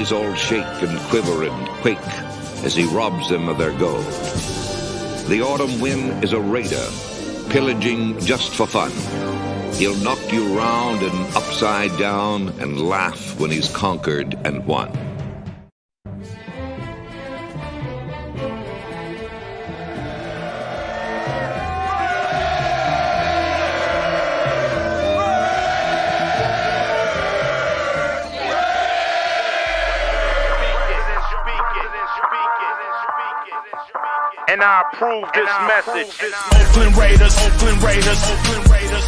eyes all shake and quiver and quake as he robs them of their gold. The autumn wind is a raider, pillaging just for fun. He'll knock you round and upside down and laugh when he's conquered and won. And I approve this message. Oakland Raiders, Oakland Raiders, Oakland Raiders.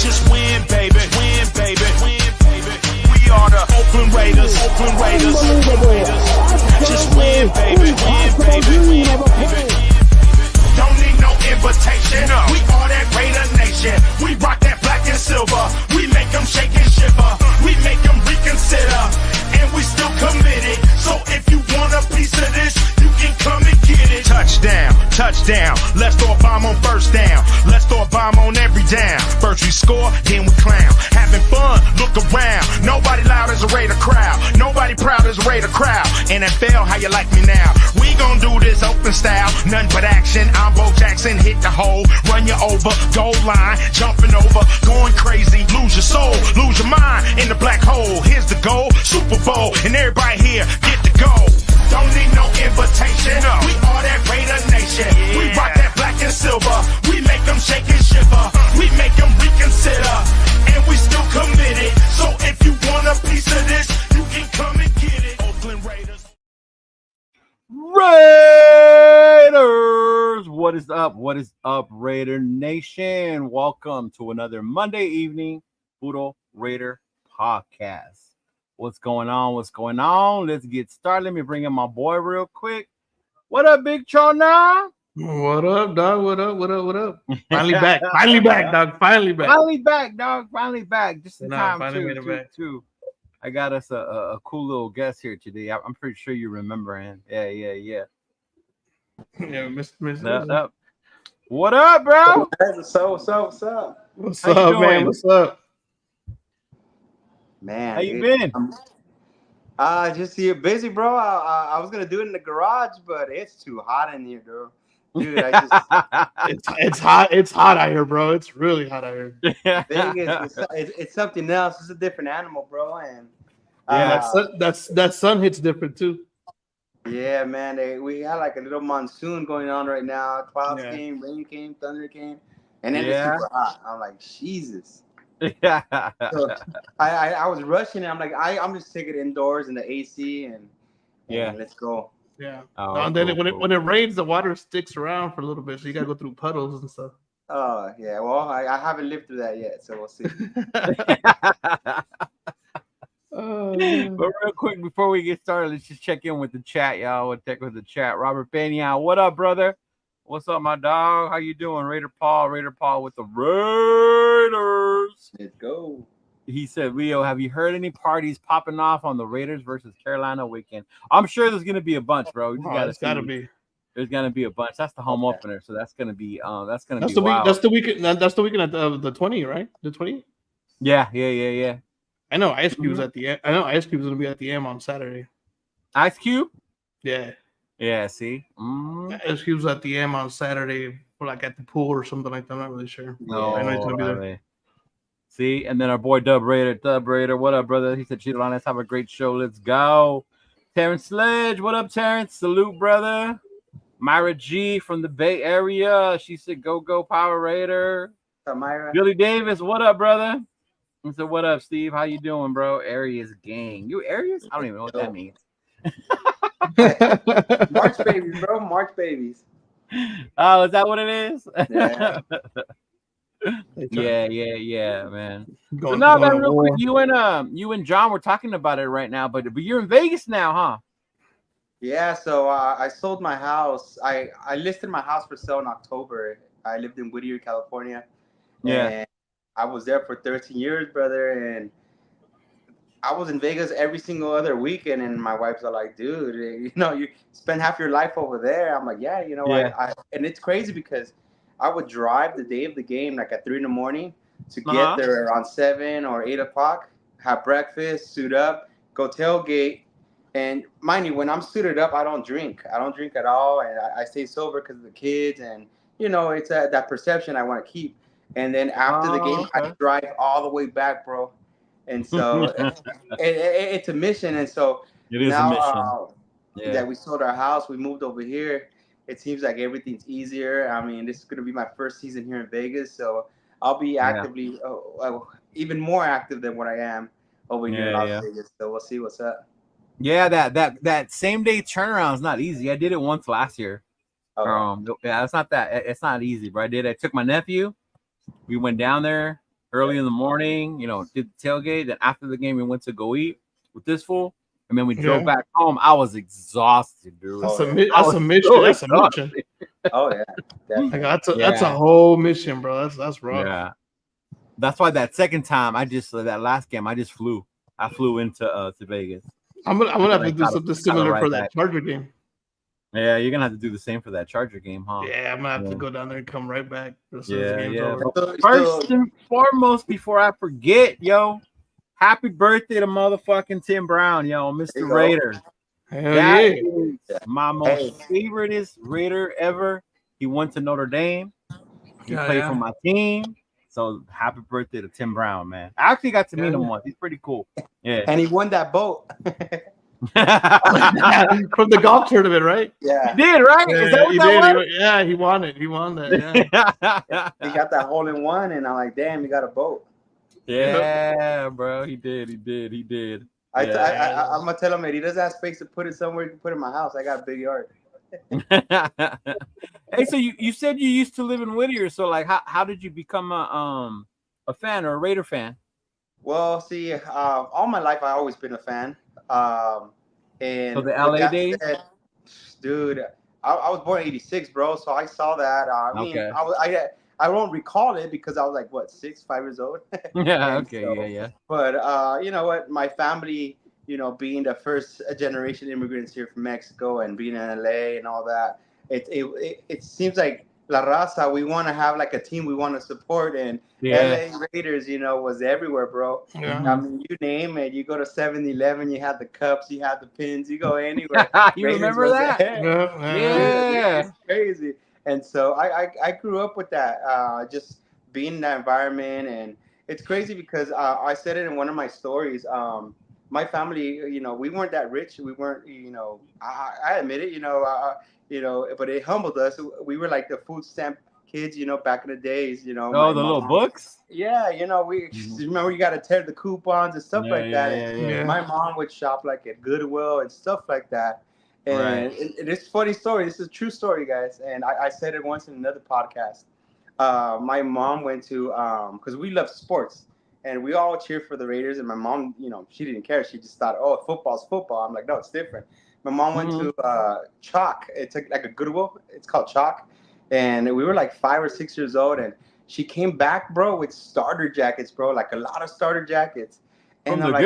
Just win, baby, win, baby, win, baby. We are the Oakland Raiders, Oakland Raiders, Oakland Raiders. Just win, baby, win, baby, win, baby. Don't need no invitation. We are that Raider Nation. We rock that black and silver. We make them shake and shiver. We make them reconsider. And we still committed. So if you want a piece of this, you can come and get it. Touchdown, touchdown. Let's throw a bomb on first down. Let's throw a bomb on every down. First we score, then we clown. Having fun, look around. Nobody loud as a Raider crowd. Nobody proud as a Raider crowd. NFL, how you like me now? We gon' do this open style. Nothing but action. I'm Bo Jackson, hit the hole. Run you over, goal line. Jumping over, going crazy. Lose your soul, lose your mind in the black hole. Here's the goal, Super Bowl. And everybody here, get to go. Don't need no invitation. We are that Raider Nation. We rock that black and silver. We make them shake and shiver. We make them reconsider. And we still committed. So if you want a piece of this, you can come and get it. Oakland Raiders. Raiders! What is up? What is up, Raider Nation? Welcome to another Monday evening Puro Raider Podcast. What's going on? What's going on? Let's get started. Let me bring in my boy real quick. What up, Big Chona? What up, dog? What up? What up? What up? Finally back. Finally back, dog. Finally back. Finally back, dog. Finally back. Just in time, finally too. I got us a cool little guest here today. I'm pretty sure you remember him. Yeah. Yeah, Mr. Up. What up, bro? What's up? What's up, man? What's up? Man, how you been? Just here busy, bro. I was gonna do it in the garage, but it's too hot in here, bro. Dude, it's hot. It's hot out here, bro. It's really hot out here. Vegas, it's something else. It's a different animal, bro. And that sun hits different too. Yeah, man. We had like a little monsoon going on right now. Clouds came, rain came, thunder came, and then it's super hot. I'm like, Jesus. Yeah. So I was rushing. I'm like, I'm just taking it indoors in the AC and let's go. Yeah. And then when it rains, the water sticks around for a little bit, so you gotta go through puddles and stuff. Oh yeah. Well, I haven't lived through that yet, so we'll see. But real quick before we get started, let's just check in with the chat, y'all. We'll check with the chat. Robert Pena, what up, brother? What's up, my dog? How you doing? Raider Paul with the Raiders. Let's go. He said, Leo, have you heard any parties popping off on the Raiders versus Carolina weekend? I'm sure there's gonna be a bunch, bro. It's gotta be. There's gonna be a bunch. That's the home opener, so that's gonna be wild. That's the weekend. That's the weekend at the 20, right? The 20. Yeah. I know Ice Cube was at the. I know Ice Cube was gonna be at the M on Saturday. Ice Cube. Yeah. Yeah. See. Ice Cube's at the M on Saturday, or like at the pool or something like that. I'm not really sure. No, I know he's gonna be there. See, and then our boy Dub Raider, what up, brother? He said, Chidolinus, have a great show. Let's go. Terrence Sledge, what up, Terrence? Salute, brother. Myra G from the Bay Area. She said, GoGo Power Raider. What's up, Myra? Billy Davis, what up, brother? He said, what up, Steve? How you doing, bro? Aries gang. You Aries? I don't even know what that means. March babies, bro. March babies. Oh, is that what it is? Yeah. Yeah, man. So now, man, real quick, you and John were talking about it right now, but you're in Vegas now, huh? Yeah. So I sold my house. I listed my house for sale in October. I lived in Whittier, California. Yeah. And I was there for 13 years, brother, and I was in Vegas every single other weekend, and my wife's like, dude, you spend half your life over there. I'm like, yeah, and it's crazy because I would drive the day of the game, like at 3 a.m. to get there around 7 or 8 o'clock, have breakfast, suit up, go tailgate, And mind you, when I'm suited up, I don't drink. I don't drink at all, and I stay sober because of the kids, and it's that perception I want to keep. And then after the game, I drive all the way back, bro. And so it's a mission. And so it is now a mission. that we sold our house, we moved over here. It seems like everything's easier. I mean, this is going to be my first season here in Vegas, so I'll be actively, even more active than what I am over here in Las Vegas. So we'll see what's up. Yeah, that same day turnaround is not easy. I did it once last year. It's not that. It's not easy, but I did. I took my nephew. We went down there early in the morning. Did the tailgate. Then after the game, we went to go eat with this fool. And then we drove back home. I was exhausted, dude. That's a mission. That's a mission. Oh yeah, definitely. That's a whole mission, bro. That's rough. Yeah, that's why that second time that last game I just flew. I flew into to Vegas. I'm gonna have to do something similar for that Charger game. Yeah, you're gonna have to do the same for that Charger game, huh? Yeah, I'm gonna have to go down there and come right back. Yeah. First and foremost, before I forget, happy birthday to motherfucking Tim Brown, Mr. Raider. That is my most favoriteest Raider ever. He went to Notre Dame. He played for my team. So happy birthday to Tim Brown, man. I actually got to meet him once. He's pretty cool. Yeah. And he won that boat. From the golf tournament, right? Yeah. He did, right? Yeah, is that what that was? Yeah, he won it. He won that. Yeah. He got that hole in one, and I'm like, damn, he got a boat. Yeah, bro. He did. I'm gonna tell him that he doesn't have space to put it somewhere. He can put it in my house. I got a big yard. Hey, so you said you used to live in Whittier. So like, how did you become a fan or a Raider fan? Well, see, all my life I've always been a fan. And so the LA days, dude, I was born in '86, bro. So I saw that. I won't recall it because I was like 5 years old. Yeah. Okay. Yeah. But you know what? My family, being the first generation immigrants here from Mexico and being in LA and all that, it seems like La Raza, we want to have like a team we want to support, and LA Raiders, was everywhere, bro. Yeah. I mean, you name it. You go to 7-Eleven, you had the cups, you had the pins, you go anywhere. You remember that? Yeah. It's crazy. And so I grew up with that, just being in that environment. And it's crazy because I said it in one of my stories. My family, we weren't that rich. We weren't, I admit it, but it humbled us. We were like the food stamp kids, back in the days, Oh, the little books? Yeah, we remember you got to tear the coupons and stuff like that. And my mom would shop like at Goodwill and stuff like that. And it's a funny story. This is a true story, guys. And I said it once in another podcast. My mom went to, because we love sports. And we all cheer for the Raiders. And my mom, she didn't care. She just thought, oh, football's football. I'm like, no, it's different. My mom went to Chalk. It's like a Goodwill. It's called Chalk. And we were like 5 or 6 years old. And she came back, bro, with starter jackets, bro. Like a lot of starter jackets. And I'm like,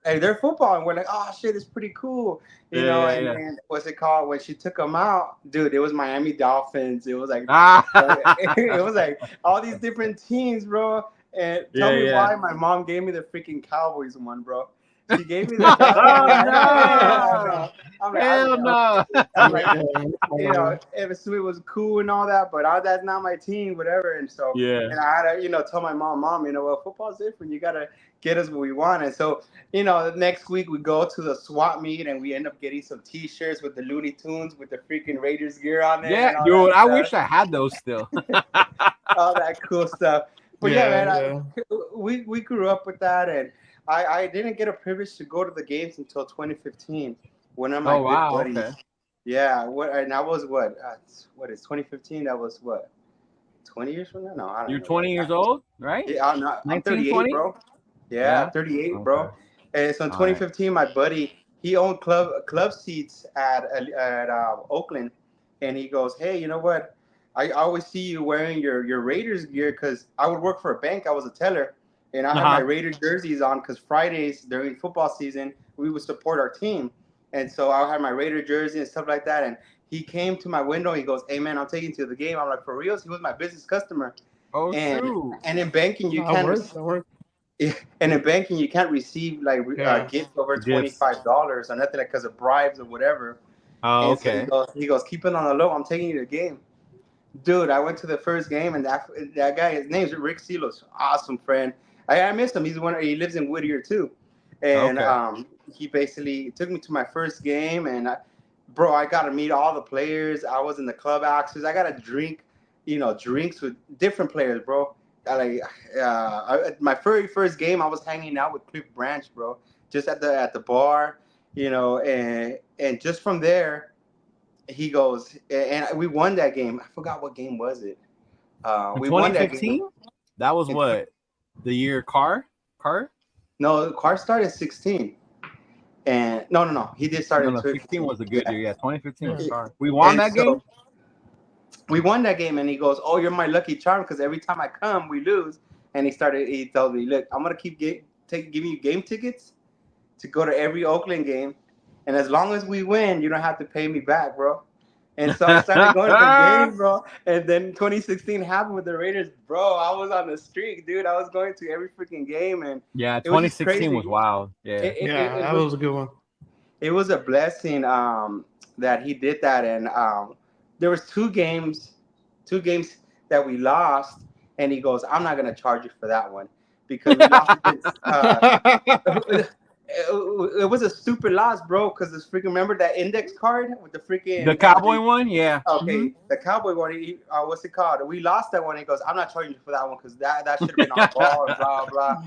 hey, they're football. And we're like, oh, shit, it's pretty cool. And what's it called? When she took them out, dude, it was Miami Dolphins. It was like, it was like all these different teams, bro. And tell me why my mom gave me the freaking Cowboys one, bro. She gave me the Cowboys. I'm like, hell no. I'm like, it was cool and all that, but that's not my team, whatever. And so, and I had to, tell my mom, well, football's different. You got to get us what we want. And so, the next week we go to the swap meet and we end up getting some T-shirts with the Looney Tunes with the freaking Raiders gear on there. Yeah, dude, I wish I had those still. All that cool stuff. But man, we grew up with that, and I didn't get a privilege to go to the games until 2015. One of my good buddies. Okay. Yeah, and that was what is 2015? That was 20 years from now? No, I don't know. You're 20 years old, right? Yeah, I'm 38, 20? Bro. Yeah, 38, okay. Bro. And so in 2015, my buddy, he owned club seats at Oakland, and he goes, hey, you know what? I always see you wearing your Raiders gear because I would work for a bank. I was a teller, and I had my Raider jerseys on because Fridays during football season, we would support our team. And so I had my Raider jersey and stuff like that. And he came to my window. He goes, hey, man, I'm taking you to the game. I'm like, for reals? He was my business customer. Oh, true. And in banking, you can't. And in banking, you can't receive like gifts over $25 or nothing like because of bribes or whatever. Oh, and okay. So he goes, keep it on the low. I'm taking you to the game, dude. I went to the first game, and that guy, his name's Rick Silos, awesome friend. I miss him. He lives in Whittier too, and he basically took me to my first game, and bro, I got to meet all the players. I was in the club access. I got to drink, drinks with different players, bro. My very first game, I was hanging out with Cliff Branch, bro, just at the bar, and just from there, he goes, and we won that game. I forgot what game was it. We won that game. That was what, the year Carr? No, Carr started 16. And no, he did start in 16 was a good year. Yeah, 2015 was Carr. We won that game. We won that game, and he goes, "Oh, you're my lucky charm because every time I come, we lose." And he told me, "Look, I'm gonna keep giving you game tickets to go to every Oakland game, and as long as we win, you don't have to pay me back, bro." And so I started going to the game, bro. And then 2016 happened with the Raiders, bro. I was on the streak, dude. I was going to every freaking game, and 2016 was wild. Yeah, that was a good one. It was a blessing that he did that, and there was two games that we lost, and he goes, "I'm not gonna charge you for that one because we lost against." It was a stupid loss, bro. Because this freaking remember that index card with the Cowboy one, yeah. Okay, the Cowboy one. What's it called? We lost that one. He goes, "I'm not charging you for that one because that should have been on ball and blah blah."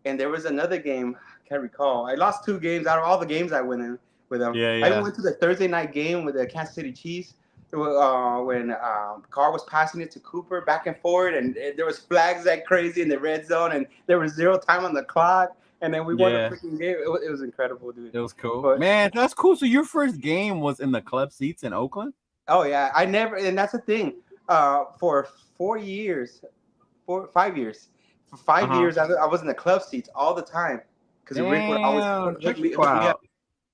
And there was another game. I can't recall. I lost 2 games out of all the games I went in with them. Yeah. I went to the Thursday night game with the Kansas City Chiefs when Carr was passing it to Cooper back and forth, and there was flags like crazy in the red zone, and there was 0 time on the clock, and then we won the freaking game. It was incredible, dude. It was cool, man. That's cool. So your first game was in the club seats in Oakland? Oh yeah, and that's the thing. For 5 years, for 5 years, I was in the club seats all the time because Rick would always hook me up.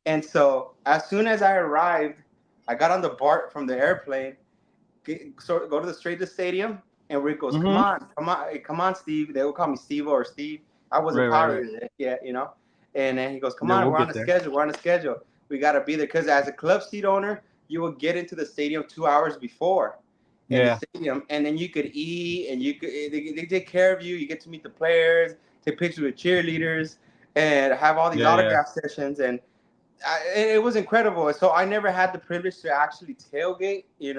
And so as soon as I arrived, I got on the BART from the airplane, go to the stadium, and Rick goes, come on, Steve. They would call me Steve or Steve. I wasn't Power Raider yet, And then he goes, come on, we're on the schedule. We got to be there because as a club seat owner, you will get into the stadium 2 hours before. The stadium, and then you could eat, and they take care of you. You get to meet the players, take pictures with cheerleaders, and have all these autograph sessions, and it was incredible. So I never had the privilege to actually tailgate, in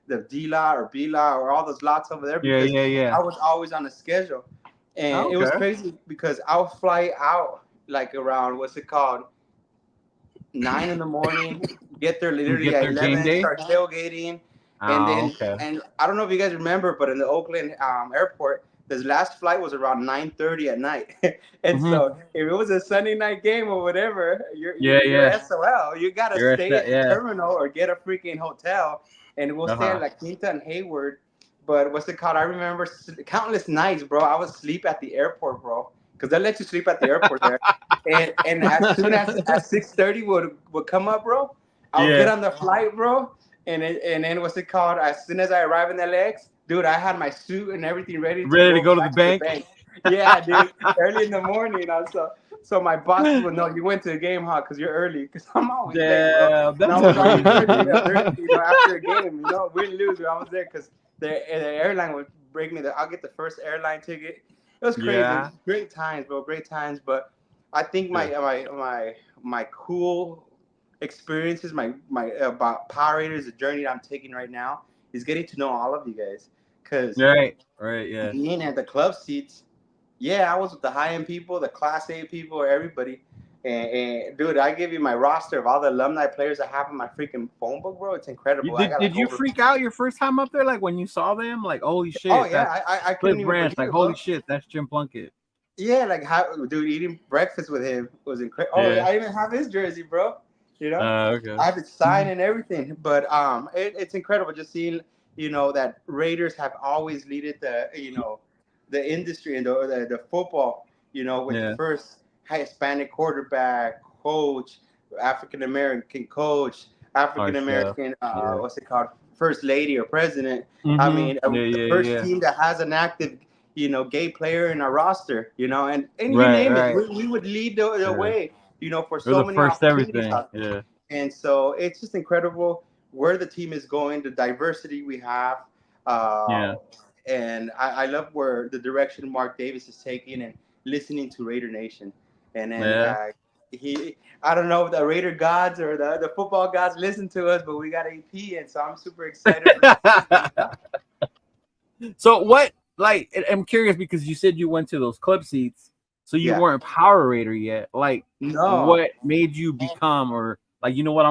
the D lot or B lot or all those lots over there because I was always on a schedule, and it was crazy because I'll fly out like around 9 in the morning, get there literally at 11, start tailgating. And then, and I don't know if you guys remember, but in the Oakland airport, this last flight was around 9:30 at night. And so if it was a Sunday night game or whatever, you're SOL. You got to stay at the terminal or get a freaking hotel. And we'll stay at La Quinta and Hayward. But I remember countless nights, bro. I would sleep at the airport, bro. Because they let you sleep at the airport there. And as soon as 6:30 would come up, bro, I'll get on the flight, bro. And then as soon as I arrive in LAX, dude, I had my suit and everything ready to go to the bank. Yeah, dude, early in the morning. So my boss would know you went to the game, huh? Because you're early. Because I'm always late, bro. I was always early, after a game. Win, lose, I was there because the airline would break me. I'll get the first airline ticket. It was crazy. Yeah. Great times, bro. Great times. But I think my cool experiences, my about Power Raiders, the journey I'm taking right now is getting to know all of you guys. Because being at the club seats, I was with the high-end people, the Class A people, everybody. And dude, I give you my roster of all the alumni players I have in my freaking phone book, bro. It's incredible. Did you freak out your first time up there? Like when you saw them, like holy shit! Oh yeah, I couldn't even Branch, like holy shit, that's Jim Plunkett. Yeah, like dude, eating breakfast with him was incredible. Oh, I even have his jersey, bro. I have it signed and everything. But it's incredible just seeing that Raiders have always led the industry and the football. With the first Hispanic quarterback, coach, African American coach, African American first lady or president. I mean, the first team that has an active gay player in our roster, and you Right, name right. it, we would lead the way, for We're so the many first opportunities everything. out there. Yeah. And so it's just incredible where the team is going, the diversity we have. Yeah. And I love where the direction Mark Davis is taking and listening to Raider Nation. And then Yeah. I don't know if the Raider gods or the football gods listen to us, but we got AP, and so I'm super excited. So what, like, I'm curious because you said you went to those club seats, so you Yeah. weren't Power Raider yet. Like, No. what made you become, or like, you know what,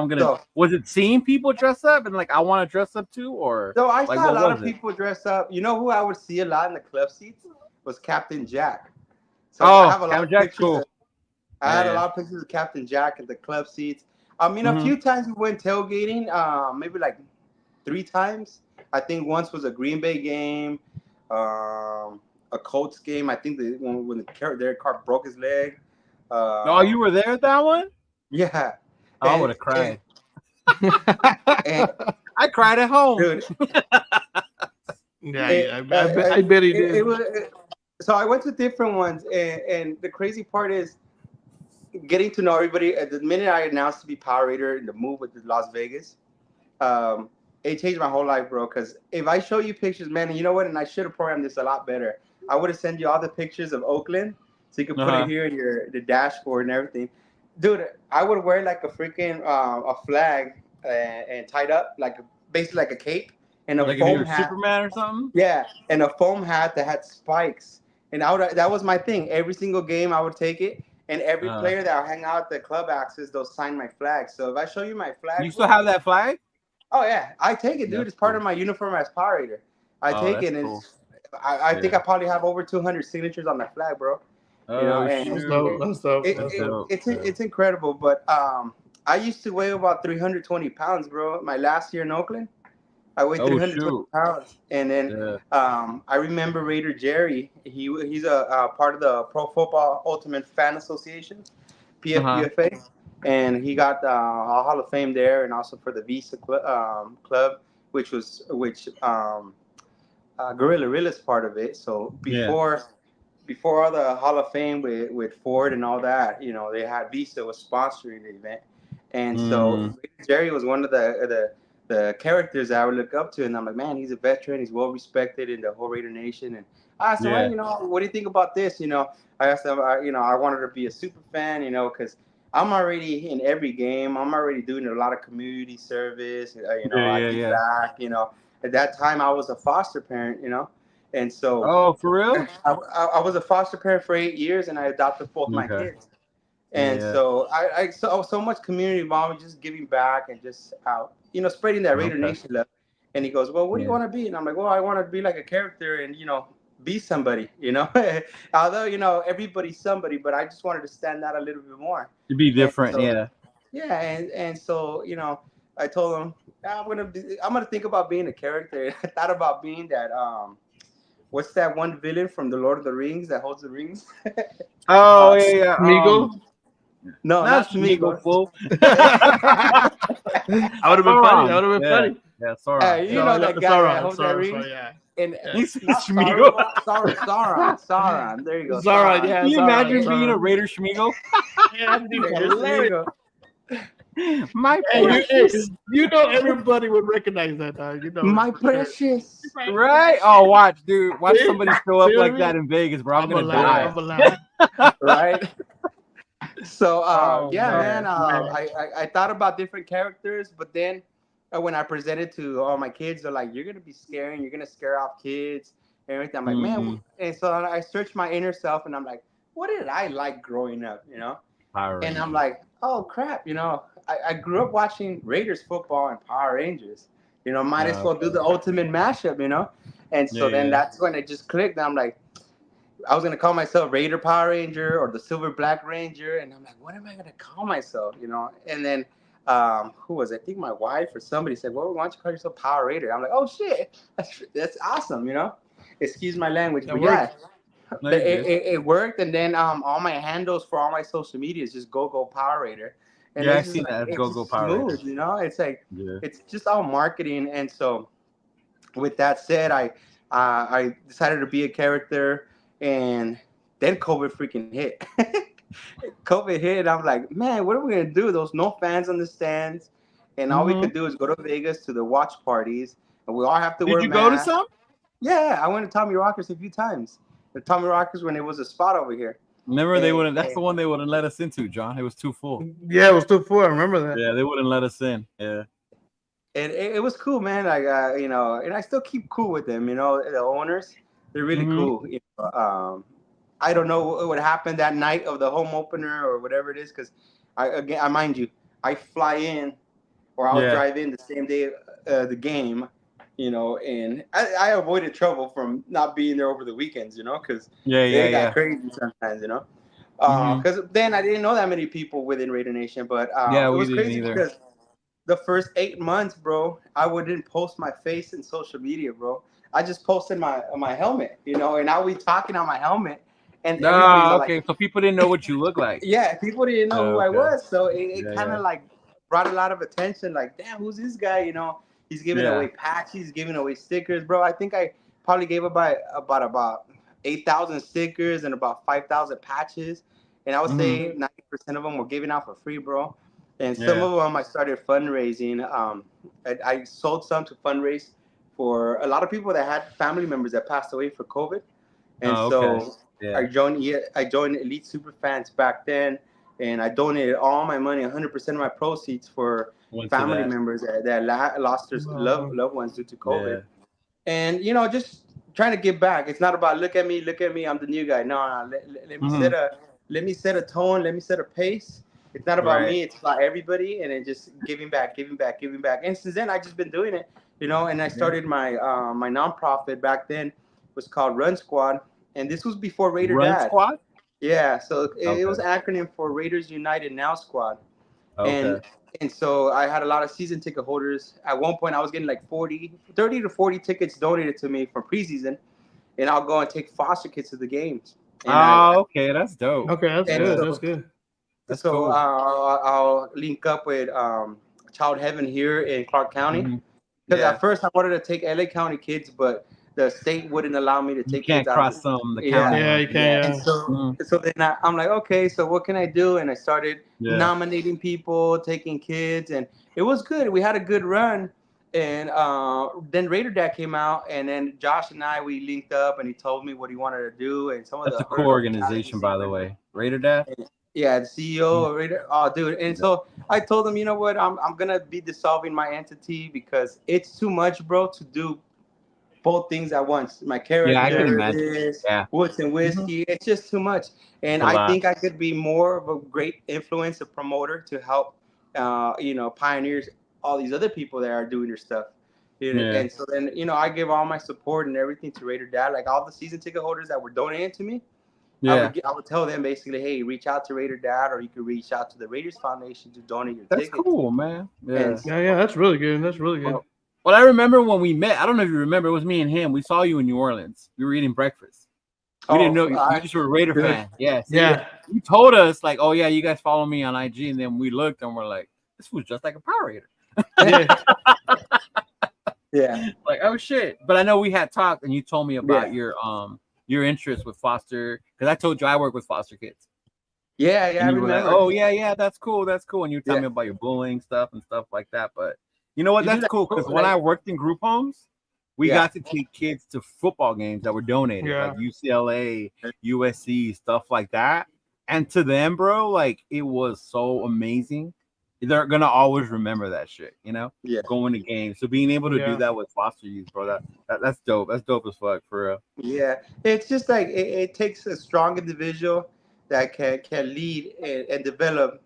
was it seeing people dress up and like, I want to dress up too, or? So I like, saw a what lot was of it? people dress up. You know who I would see a lot in the club seats was Captain Jack. So I have a lot of Jack's pictures. cool. I had a lot of pictures of Captain Jack at the club seats. I mean, Mhm. a few times we went tailgating, maybe like 3 times. I think once was a Green Bay game, a Colts game. I think when Derek Carr broke his leg. Oh, you were there at that one? Yeah. Oh, I would have cried. And, I cried at home. dude, I bet he did. So I went to different ones, and the crazy part is getting to know everybody. At the minute I announced to be Power Raider in the move with Las Vegas, it changed my whole life, bro. Because if I show you pictures, man, and you know what? And I should have programmed this a lot better. I would have sent you all the pictures of Oakland, so you could put it here in the dashboard and everything. Dude, I would wear like a freaking a flag and tied up basically like a cape and a like foam if you were hat. Superman or something. Yeah, and a foam hat that had spikes. And that was my thing. Every single game I would take it. And every player that I hang out at the club access, they'll sign my flag. So if I show you my flag. You still have that flag? Oh, yeah. I take it, dude. That's it's part cool. of my uniform as Power Raider. I take it. And cool. I think I probably have over 200 signatures on that flag, bro. That's dope. It's incredible. But I used to weigh about 320 pounds, bro. My last year in Oakland. I weighed 320 pounds, and then I remember Raider Jerry. He's a part of the Pro Football Ultimate Fan Association, PFUFA, and he got a Hall of Fame there, and also for the Visa Club, which Gorilla Rilla's part of it. So before all the Hall of Fame with Ford and all that, they had Visa was sponsoring the event, and so Jerry was one of the characters that I would look up to, and I'm like, man, he's a veteran, he's well respected in the whole Raider Nation. And I asked him, what do you think about this? I asked him, I wanted to be a super fan, because I'm already in every game. I'm already doing a lot of community service. I give back. At that time I was a foster parent, and so. Oh, for real? I was a foster parent for 8 years, and I adopted both my kids. And so I saw so much community involvement, just giving back and just out. Spreading that Raider Nation love. And he goes, well, what do you want to be? And I'm like, well, I want to be like a character and, be somebody, Although, everybody's somebody, but I just wanted to stand out a little bit more. To be different, Yeah, and so, I told him, I'm gonna think about being a character. I thought about being that, what's that one villain from the Lord of the Rings that holds the rings? Smeagol? No, not Smeagol. Fool. I would have been funny. Yeah, sorry. You know that guy that holds that ring? And Schmeagle. Sauron. There you go. Sauron, yeah. Can you imagine being a Raider Schmeagle? That'd be hilarious. My precious. Everybody would recognize that, dog. My precious. Right? Oh, watch somebody show up like that in Vegas, bro. I'm gonna die. Right? So, man. I thought about different characters, but then when I presented to all my kids, they're like, you're going to be scaring, you're going to scare off kids and everything. I'm like, man. And so I searched my inner self, and I'm like, what did I like growing up, And I'm like, oh, crap, I grew up watching Raiders football and Power Rangers. Might as well do the ultimate mashup, And so that's when it just clicked. And I'm like, I was going to call myself Raider Power Ranger or the Silver Black Ranger. And I'm like, what am I going to call myself, And then who was it? I think my wife or somebody said, well, why don't you call yourself Power Raider? I'm like, oh, shit. That's awesome, Excuse my language. But it worked. And then all my handles for all my social media is just GoGo Power Raider. And I've seen that as GoGo Power Raider. It's like, it's just all marketing. And so with that said, I I decided to be a character, and then COVID freaking hit. COVID hit, and I'm like, man, what are we gonna do? There was no fans on the stands, and all we could do is go to Vegas to the watch parties, and we all have to wear Did you masks. go to some? Yeah, I went to Tommy Rockers a few times. The Tommy Rockers when it was a spot over here. Remember, they wouldn't. That's the one they wouldn't let us into, John. It was too full. Yeah, it was too full. I remember that. Yeah, they wouldn't let us in. Yeah. And it was cool, man. Like, and I still keep cool with them. You know, the owners, they're really cool. You know, I don't know what happened that night of the home opener or whatever it is, because I mind you, I fly in or I'll drive in the same day the game. You know, and I avoided trouble from not being there over the weekends. You know, because they got crazy sometimes. You know, because then I didn't know that many people within Raider Nation, but it was crazy because the first 8 months, bro, I wouldn't post my face in social media, bro. I just posted my helmet, you know, and now we talking on my helmet. And okay, so people didn't know what you look like. Yeah, people didn't know who I was, so it kind of like brought a lot of attention. Like, damn, who's this guy? You know, he's giving away patches, he's giving away stickers, bro. I think I probably gave about 8,000 stickers and about 5,000 patches, and I would say 90% of them were given out for free, bro. And some of them I started fundraising. I sold some to fundraise for a lot of people that had family members that passed away for COVID. And I joined Elite Superfans back then, and I donated all my money, 100% of my proceeds for family members that lost their loved ones due to COVID. Yeah. And, you know, just trying to give back. It's not about look at me, I'm the new guy. No, let me set a tone, let me set a pace. It's not about me. It's about everybody, and then just giving back. And since then, I've just been doing it, you know. And I started my my nonprofit back then. It was called Run Squad, and this was before Raider Dad. Run Squad? Yeah. So it was an acronym for Raiders United Now Squad. Okay. And so I had a lot of season ticket holders. At one point, I was getting like 30 to 40 tickets donated to me for preseason, and I'll go and take foster kids to the games. And okay, that's dope. Okay, that's good. That's good. So cool. I'll link up with Child Heaven here in Clark County. Because at first I wanted to take LA County kids, but the state wouldn't allow me to take kids. You can't cross the county. Yeah, you can. And so then I'm like, okay, so what can I do? And I started nominating people, taking kids, and it was good. We had a good run. And then Raider Dad came out, and then Josh and we linked up, and he told me what he wanted to do. And that's a cool organization, by the way. Raider Dad? Yeah, the CEO of Raider. Oh, dude. And so I told him, you know what? I'm going to be dissolving my entity because it's too much, bro, to do both things at once. My character, I can imagine. Woods and Whiskey. It's just too much. And I think I could be more of a great influence, a promoter to help, pioneers, all these other people that are doing their stuff. You know? And so then, I give all my support and everything to Raider Dad, like all the season ticket holders that were donating to me. I would tell them basically, hey, reach out to Raider Dad, or you can reach out to the Raiders Foundation to donate your tickets. That's cool, man. Yeah, that's really good. That's really good. Well, I remember when we met. I don't know if you remember. It was me and him. We saw you in New Orleans. We were eating breakfast. We didn't know you just were a Raider fan. Yes. Yeah. You told us like, oh yeah, you guys follow me on IG, and then we looked and we're like, this was just like a Power Raider. Like, oh shit. But I know we had talked, and you told me about your interest with foster, because I told you I work with foster kids. I remember. Like, oh yeah, that's cool. And you tell me about your bullying stuff and stuff like that. But you know what? That's cool, because when I worked in group homes, we got to take kids to football games that were donated, like UCLA, USC, stuff like that. And to them, bro, like it was so amazing. They're gonna always remember that shit, going to games. So being able to do that with foster youth, bro, that's dope. That's dope as fuck, for real. Yeah, it's just like it takes a strong individual that can lead and develop.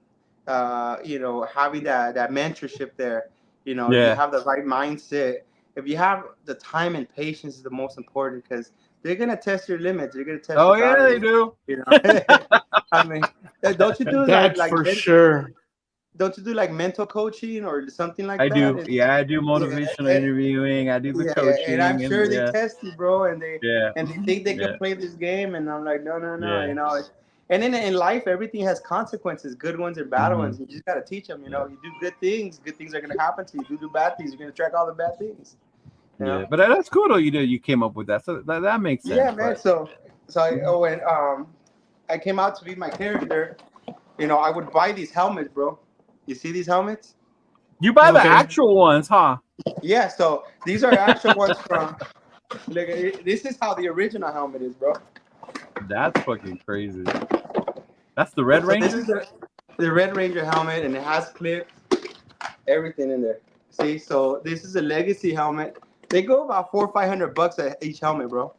Having that mentorship there. You have the right mindset. If you have the time and patience, is the most important, because they're gonna test your limits. They're gonna test. Oh yeah, they do. I mean, don't you do that? Like for sure. Don't you do like mental coaching or something like that? I do. I do motivational interviewing. I do the coaching. And I'm sure they test you, bro, and they think they can play this game. And I'm like, no. And then in life, everything has consequences, good ones and bad ones. You just got to teach them, you do good things are going to happen to you. You do bad things, you're going to track all the bad things. Yeah, but that's cool though. You came up with that, so that makes sense. Yeah, man. So when I came out to be my character, I would buy these helmets, bro. You see these helmets? You buy the actual ones, huh? Yeah. So these are actual ones from. Look, this is how the original helmet is, bro. That's fucking crazy. That's the Red Ranger? This is the Red Ranger helmet, and it has clips, everything in there. See, so this is a legacy helmet. They go about $400 or $500 at each helmet, bro.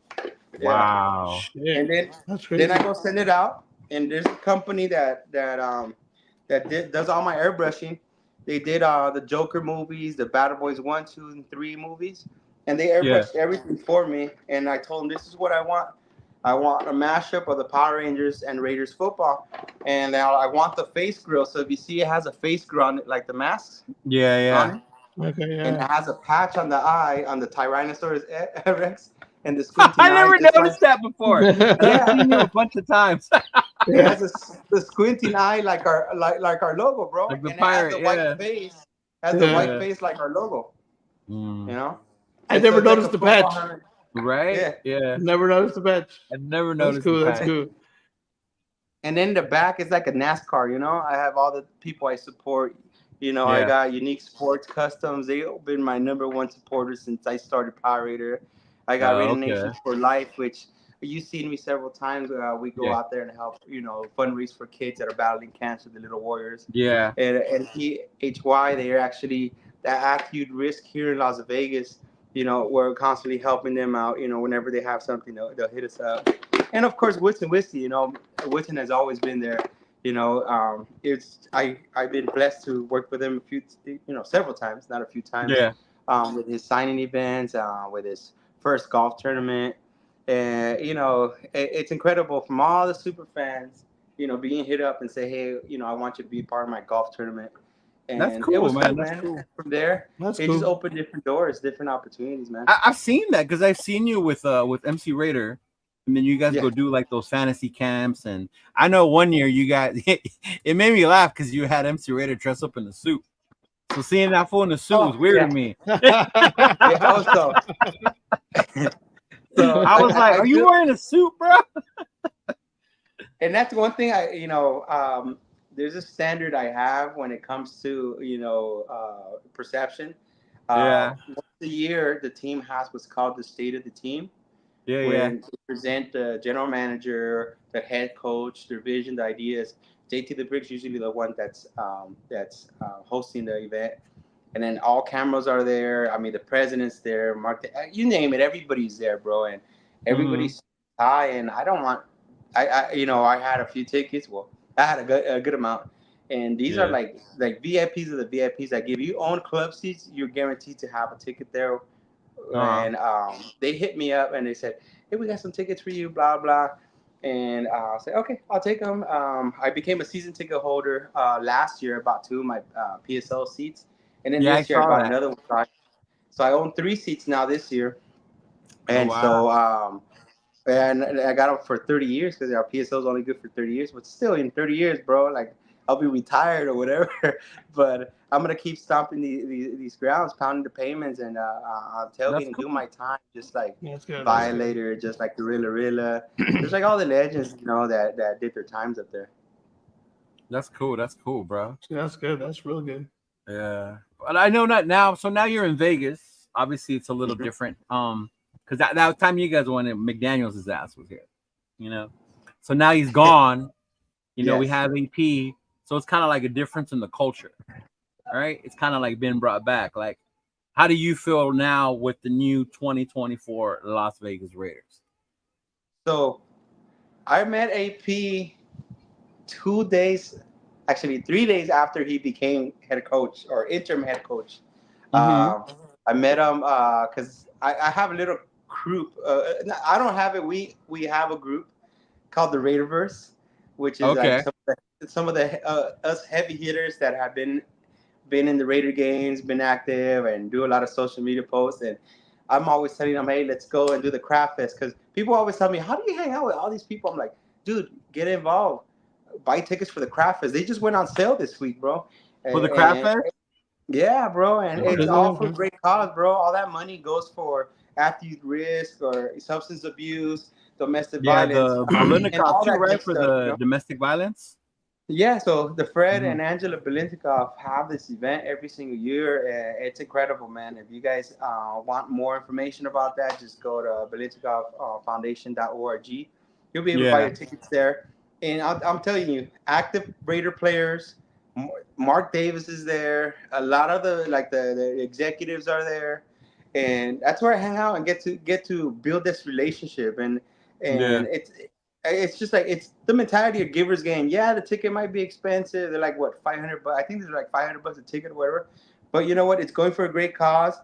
Wow. Yeah. And then I go send it out, and there's a company that does all my airbrushing. They did the Joker movies, the Battle Boys 1, 2, and 3 movies, and they airbrushed everything for me. And I told them, this is what I want. I want a mashup of the Power Rangers and Raiders football, and I want the face grill. So if you see, it has a face grill on it, like the masks. Yeah. Okay, yeah. And it has a patch on the eye on the Tyrannosaurus Rex and the squinty eye. I never noticed that before. I've seen you a bunch of times. It has the squinting eye like our logo, bro. Like the and pirate, it has the white face. Has the white face like our logo. I never noticed the patch. Right? Yeah. Never noticed the patch. I never noticed. That's cool. And then the back is like a NASCAR. I have all the people I support. I got Unique Sports Customs. They've been my #1 supporter since I started Power Raider. I got Raider Nation for Life, which you've seen me several times. We go out there and help, fundraise for kids that are battling cancer, the Little Warriors. Yeah. And PHY, they're actually that acute risk here in Las Vegas. We're constantly helping them out. Whenever they have something, they'll hit us up. And of course, Wits and Whiskey. Wits has always been there. I've been blessed to work with him several times, not a few times. Yeah. With his signing events, with his first golf tournament, and it's incredible from all the super fans, being hit up and say, hey, I want you to be part of my golf tournament. And that's cool, it was man. Cool, that's man. cool. From there, just opened different doors, different opportunities, man. I've seen that because I've seen you with MC Raider. And then you guys go do like those fantasy camps. And I know one year you guys, it made me laugh because you had MC Raider dress up in the suit. So seeing that fool in the suit was weird to me. So I was like, are you wearing a suit, bro? And that's one thing there's a standard I have when it comes to, perception. Once a year, the team has what's called the State of the Team. When they present the general manager, the head coach, their vision, the ideas. JT the Brick's usually the one that's hosting the event, and then all cameras are there. I mean, the president's there, you name it, everybody's there, bro, and everybody's high. And I don't want, I had a few tickets. Well, I had a good amount, and these are like VIPs of the VIPs. Like if you own club seats, you're guaranteed to have a ticket there. And they hit me up and they said, hey, we got some tickets for you, blah, blah. And I said, okay, I'll take them. I became a season ticket holder last year, about 2 of my PSL seats. And then this year I got another one. So I own 3 seats now this year. And and I got them for 30 years because our PSL is only good for 30 years. But still, in 30 years, bro, like I'll be retired or whatever. But I'm going to keep stomping these grounds, pounding the pavements, and I'll tailgate and do my time, just like Violator, just like the Rilla. There's like all the legends, that did their times up there. That's cool, bro. That's good. That's real good. Yeah. But I know that now. So now you're in Vegas. Obviously, it's a little different. Because that time you guys went, McDaniels' ass was here, So now he's gone. We have AP. So it's kind of like a difference in the culture. All right. It's kind of like being brought back. Like, how do you feel now with the new 2024 Las Vegas Raiders? So I met AP 3 days after he became head coach or interim head coach. I met him because I have a little group. I don't have it. We have a group called the Raiderverse, which is like some of the us heavy hitters that have been in the Raider games, been active, and do a lot of social media posts. And I'm always telling them, hey, let's go and do the craft fest, because people always tell me, how do you hang out with all these people? I'm like, dude, get involved. Buy tickets for the craft fest. They just went on sale this week, bro. For the craft fest? Yeah, bro, and it's all for great cause, bro. All that money goes for athlete risk or substance abuse, domestic violence, the and all Bolinikov too, that right? good For stuff. the domestic violence. Yeah, so the Fred and Angela Belintikov have this event every single year. It's incredible, man. If you guys want more information about that, just go to BelintikovFoundation.org. You'll be able to buy your tickets there. And I'm telling you, active Raider players, Mark Davis is there. A lot of the executives are there, and that's where I hang out and get to build this relationship. And it's just like it's the mentality of givers game. Yeah, the ticket might be expensive. They're like what, $500. I think they're like $500 a ticket or whatever. But you know what? It's going for a great cause.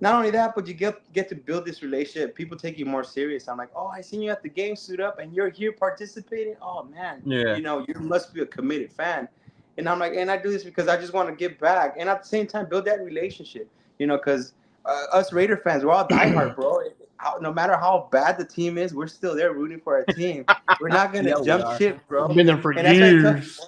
Not only that, but you get to build this relationship. People take you more serious. I'm like, oh, I seen you at the game, suit up, and you're here participating. Oh man, you know, you must be a committed fan. And I'm like, and I do this because I just want to give back, and at the same time build that relationship. You know, because us Raider fans, we're all diehard, bro. No matter how bad the team is, we're still there rooting for our team. We're not gonna jump ship, bro. I've been there for years.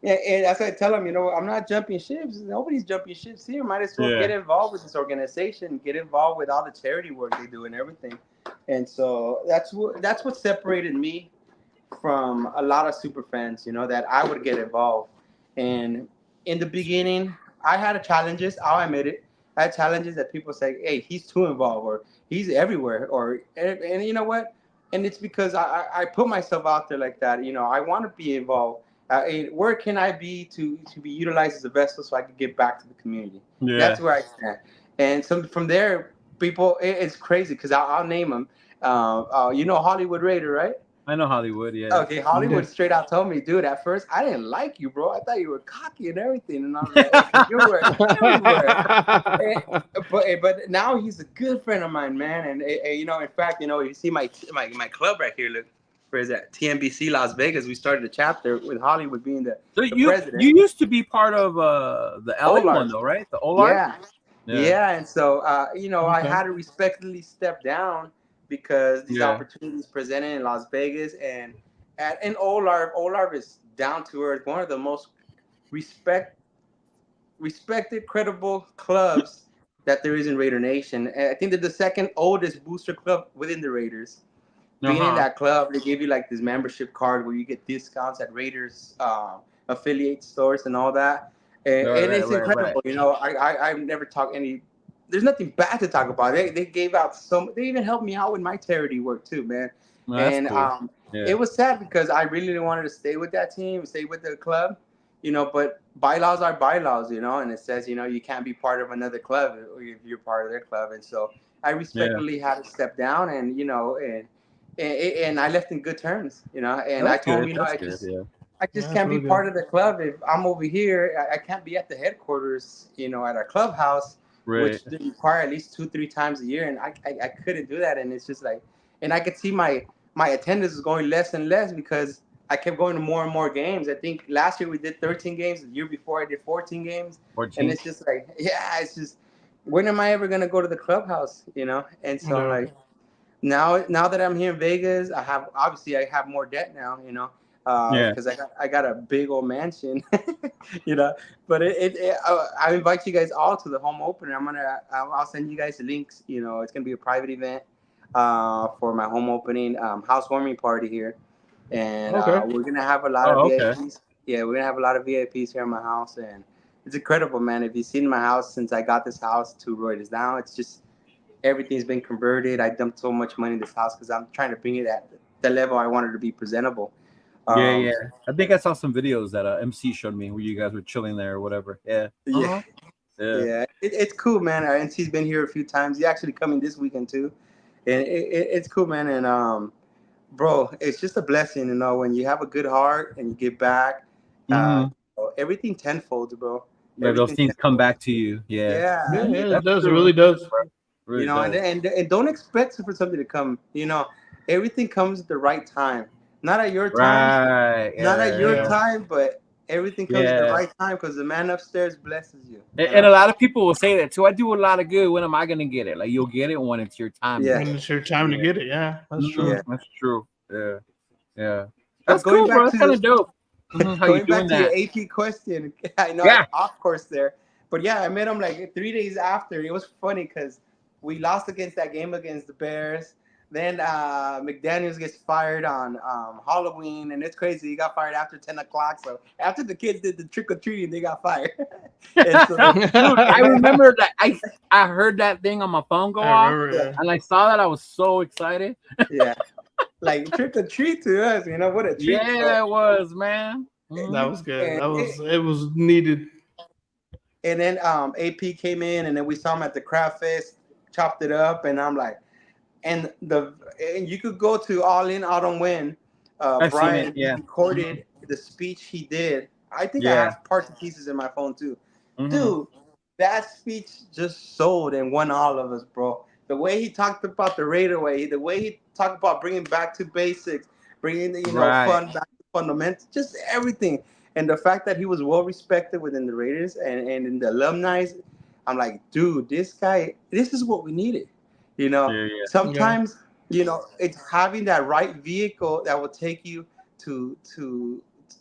And that's why I tell them, you know, I'm not jumping ships. Nobody's jumping ships here. Might as well get involved with this organization, get involved with all the charity work they do and everything. And so that's what separated me from a lot of super fans, you know, that I would get involved. And in the beginning, I had challenges. I'll admit it. I had challenges that people say, hey, he's too involved, or he's everywhere, and you know what? And it's because I put myself out there like that. You know, I want to be involved. Where can I be to be utilized as a vessel so I can give back to the community? Yeah. That's where I stand. And so from there, people, it's crazy because I'll name them. You know Hollywood Raider, right? I know Hollywood, yeah. Okay, Hollywood straight out told me, dude, at first I didn't like you, bro. I thought you were cocky and everything. And I was like, you were everywhere. But now he's a good friend of mine, man. And you know, in fact, you know, you see my club right here, look. Where is that? TNBC Las Vegas. We started a chapter with Hollywood being the president. You used to be part of the LA one, though, right? The Olar? Yeah. And so, you know, I had to respectfully step down because these opportunities presented in Las Vegas. And Olar is down to earth, one of the most respected, credible clubs that there is in Raider Nation. And I think they're the second oldest booster club within the Raiders. Being in that club, they give you like this membership card where you get discounts at Raiders affiliate stores and all that. And it's incredible. You know, I've never talked any. There's nothing bad to talk about. They gave out they even helped me out with my charity work too, man. And cool. It was sad because I really wanted to stay with that team, stay with the club, you know. But bylaws are bylaws, you know, and it says, you know, you can't be part of another club if you're part of their club. And so I respectfully had to step down, and you know, and I left in good terms, you know. And I told him, you know, I just can't be part of the club if I'm over here. I can't be at the headquarters, you know, at our clubhouse, which require at least 2-3 times a year, and I couldn't do that. And it's just like, and I could see my attendance is going less and less because I kept going to more and more games. I think last year we did 13 games. The year before I did 14 games. 14. And it's just like, it's just, when am I ever gonna go to the clubhouse, you know? And so like. Now that I'm here in Vegas, I have more debt now, you know, because I got a big old mansion, you know. But I invite you guys all to the home opener. I'll send you guys the links. You know, it's gonna be a private event for my home opening housewarming party here, and we're gonna have a lot of VIPs. Yeah, we're gonna have a lot of VIPs here in my house, and it's incredible, man. If you've seen my house since I got this house to where it is now, it's just. Everything's been converted. I dumped so much money in this house because I'm trying to bring it at the level I wanted to be presentable. I think I saw some videos that MC showed me where you guys were chilling there or whatever. It's cool, man. NC's been here a few times. He's actually coming this weekend too, and it's cool, man. And bro, it's just a blessing, you know, when you have a good heart and you give back. Everything tenfold, bro. Those things come back to you. It does. It really does. You know, and don't expect for something to come. You know, everything comes at the right time. Not at your time. Not at your time, but everything comes at the right time because the man upstairs blesses you. And a lot of people will say that too. I do a lot of good. When am I going to get it? Like, you'll get it when it's your time. When it's your time to get it. Yeah, that's true. Yeah. That's true. Yeah. That's cool, bro. That's kind of dope. Going back to your AP question, I know I'm off course there. But yeah, I met him like 3 days after. It was funny because we lost against that game against the Bears. Then McDaniels gets fired on Halloween, and it's crazy. He got fired after 10 o'clock. So after the kids did the trick or treating, they got fired. And so, Dude, I remember that I heard that thing on my phone go off, and I saw that. I was so excited. Yeah, like trick or treat to us, you know what a treat. Yeah, it was, man. That was good. And It was needed. And then AP came in, and then we saw him at the craft fest, chopped it up, and I'm like, and you could go to All In Autumn Win. Brian recorded the speech he did. I think I have parts and pieces in my phone too. Dude, that speech just sold and won all of us, bro. The way he talked about the Raider way, the way he talked about bringing back to basics, bringing the fun back to fundamentals, just everything. And the fact that he was well respected within the Raiders and in the alumni, I'm like, dude, this guy, this is what we needed. You know, sometimes, you know, it's having that right vehicle that will take you to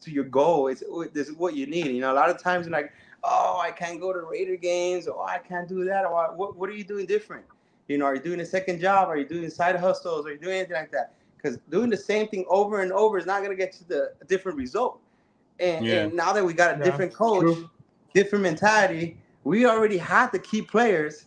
your goal. This is what you need. You know, a lot of times you're like, oh, I can't go to Raider games, or I can't do that, or what are you doing different? You know, are you doing a second job? Are you doing side hustles? Are you doing anything like that? Because doing the same thing over and over is not going to get you a different result. And now that we got a different coach, different mentality, we already had the key players.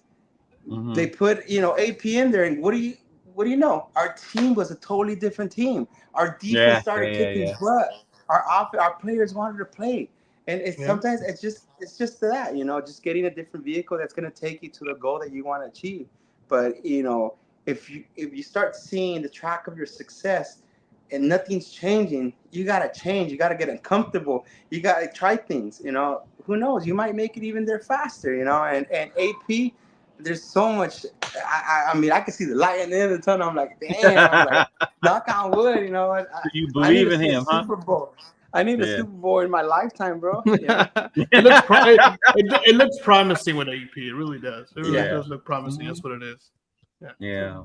They put, you know, AP in there, and what do you know? Our team was a totally different team. Our defense started kicking butt. Our players wanted to play, and sometimes it's just that, you know, just getting a different vehicle that's going to take you to the goal that you want to achieve. But you know, if you start seeing the track of your success and nothing's changing, you gotta change. You gotta get uncomfortable. You gotta try things. You know, who knows? You might make it even there faster. You know, and AP. There's so much. I mean, I can see the light at the end of the tunnel. I'm like, damn. I'm like, knock on wood. You know what? You believe in him, huh? Super Bowl. I need a Super Bowl in my lifetime, bro. Yeah. it looks promising with AP. It really does. It really does look promising. That's what it is. Yeah.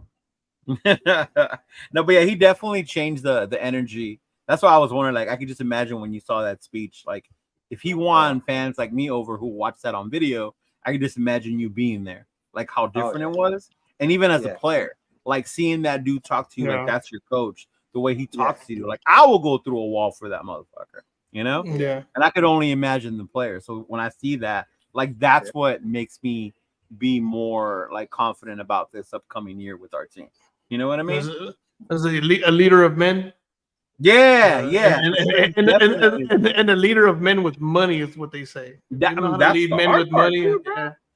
No, but yeah, he definitely changed the energy. That's why I was wondering. Like, I could just imagine when you saw that speech. Like, if he won fans like me over who watched that on video, I could just imagine you being there. Like how different it was, and even as a player, like seeing that dude talk to you like that's your coach, the way he talks to you, like I will go through a wall for that motherfucker, you know? Yeah. And I could only imagine the player. So when I see that, like that's what makes me be more like confident about this upcoming year with our team. You know what I mean? As a leader of men. Yeah. And a leader of men with money is what they say. That, you know how to lead men with money. Too,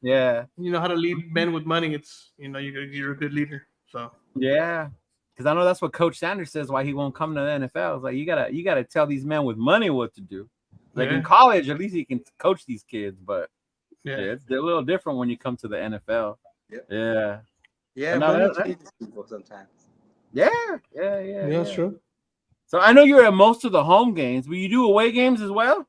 yeah. You know how to lead men with money. It's, you know, you're a good leader. So yeah, because I know that's what Coach Sanders says why he won't come to the NFL. It's like you gotta tell these men with money what to do. Like in college, at least he can coach these kids, but it's a little different when you come to the NFL. Yeah. Money changes people sometimes. Yeah. That's true. So I know you're at most of the home games, but you do away games as well.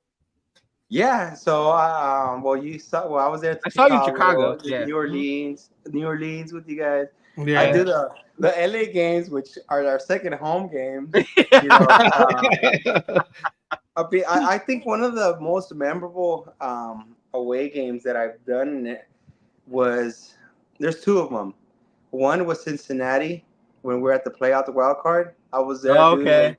Yeah, so I was there. I saw you in Chicago, New Orleans with you guys. Yeah, I do the LA games, which are our second home games. You know, I think one of the most memorable away games that I've done was there's two of them. One was Cincinnati when we were at the playoff, the wild card. I was there. Okay.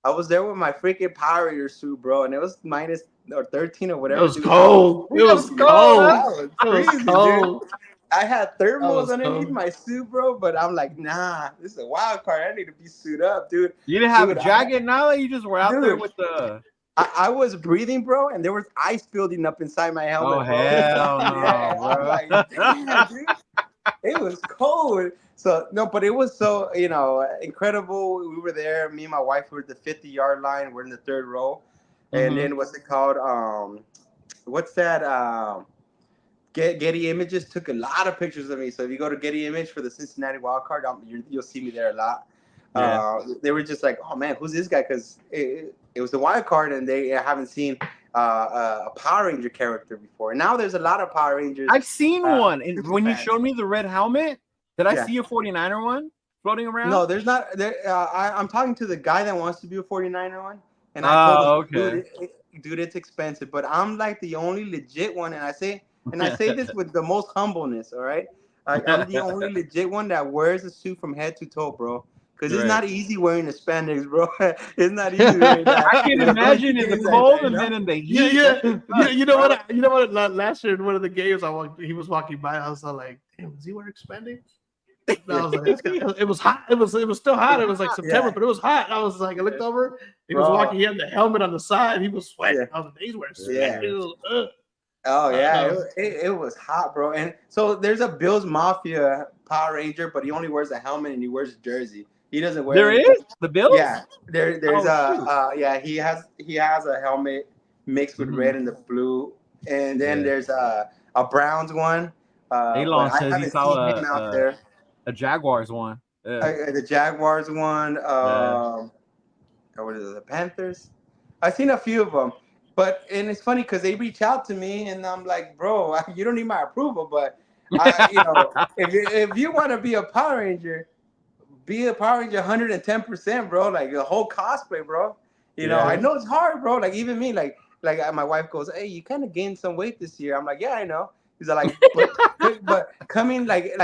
I was there with my freaking Power Raider suit, bro, and it was minus or 13 or whatever. It was cold. It was cold. Crazy, it was cold. Dude. I had thermals underneath my suit, bro, but I'm like, nah, this is a wild card. I need to be suited up, dude. You didn't have a jacket now? You just were out there with the... I was breathing, bro, and there was ice building up inside my helmet. Oh, hell no, bro. I'm like, damn, dude. It was cold. So, no, but it was so, you know, incredible. We were there. Me and my wife were at the 50-yard line. We're in the third row. And then what's it called? What's that? Getty Images took a lot of pictures of me. So if you go to Getty Image for the Cincinnati Wildcard, you'll see me there a lot. Yeah. They were just like, oh, man, who's this guy? Because it was the wild card, and they haven't seen a Power Ranger character before. And now there's a lot of Power Rangers. I've seen one. And when you showed me the red helmet, did I see a 49er one floating around? No, there's not. I'm talking to the guy that wants to be a 49er one. And I told him, dude, it's expensive. But I'm like the only legit one. And I say and I say this with the most humbleness. All right, I'm the only legit one that wears a suit from head to toe, bro. Because it's not easy wearing the spandex, bro. It's not easy wearing that. I can imagine in the cold and then in the heat. You know what? You know what? Last year in one of the games, he was walking by. I was like, "Damn, is he wearing spandex?" And I was like, "It was hot. It was still hot. It was like September, but it was hot." I was like, I looked over. He was walking. He had the helmet on the side. He was sweating. I was like, "He's wearing spandex." Oh yeah, it was hot, bro. And so there's a Bills Mafia Power Ranger, but he only wears a helmet and he wears a jersey. He doesn't wear. There is the Bills. Yeah, there's he has a helmet mixed with red and the blue, and then there's a Browns one. Elon says he saw a Jaguars one. The Jaguars one. What is it? The Panthers. I've seen a few of them, and it's funny because they reach out to me, and I'm like, bro, you don't need my approval, but if you want to be a Power Ranger. Be a Power Ranger 110%, bro. Like the whole cosplay, bro. You know, I know it's hard, bro. Like even me, like my wife goes, "Hey, you kind of gained some weight this year." I'm like, "Yeah, I know." He's like, but coming like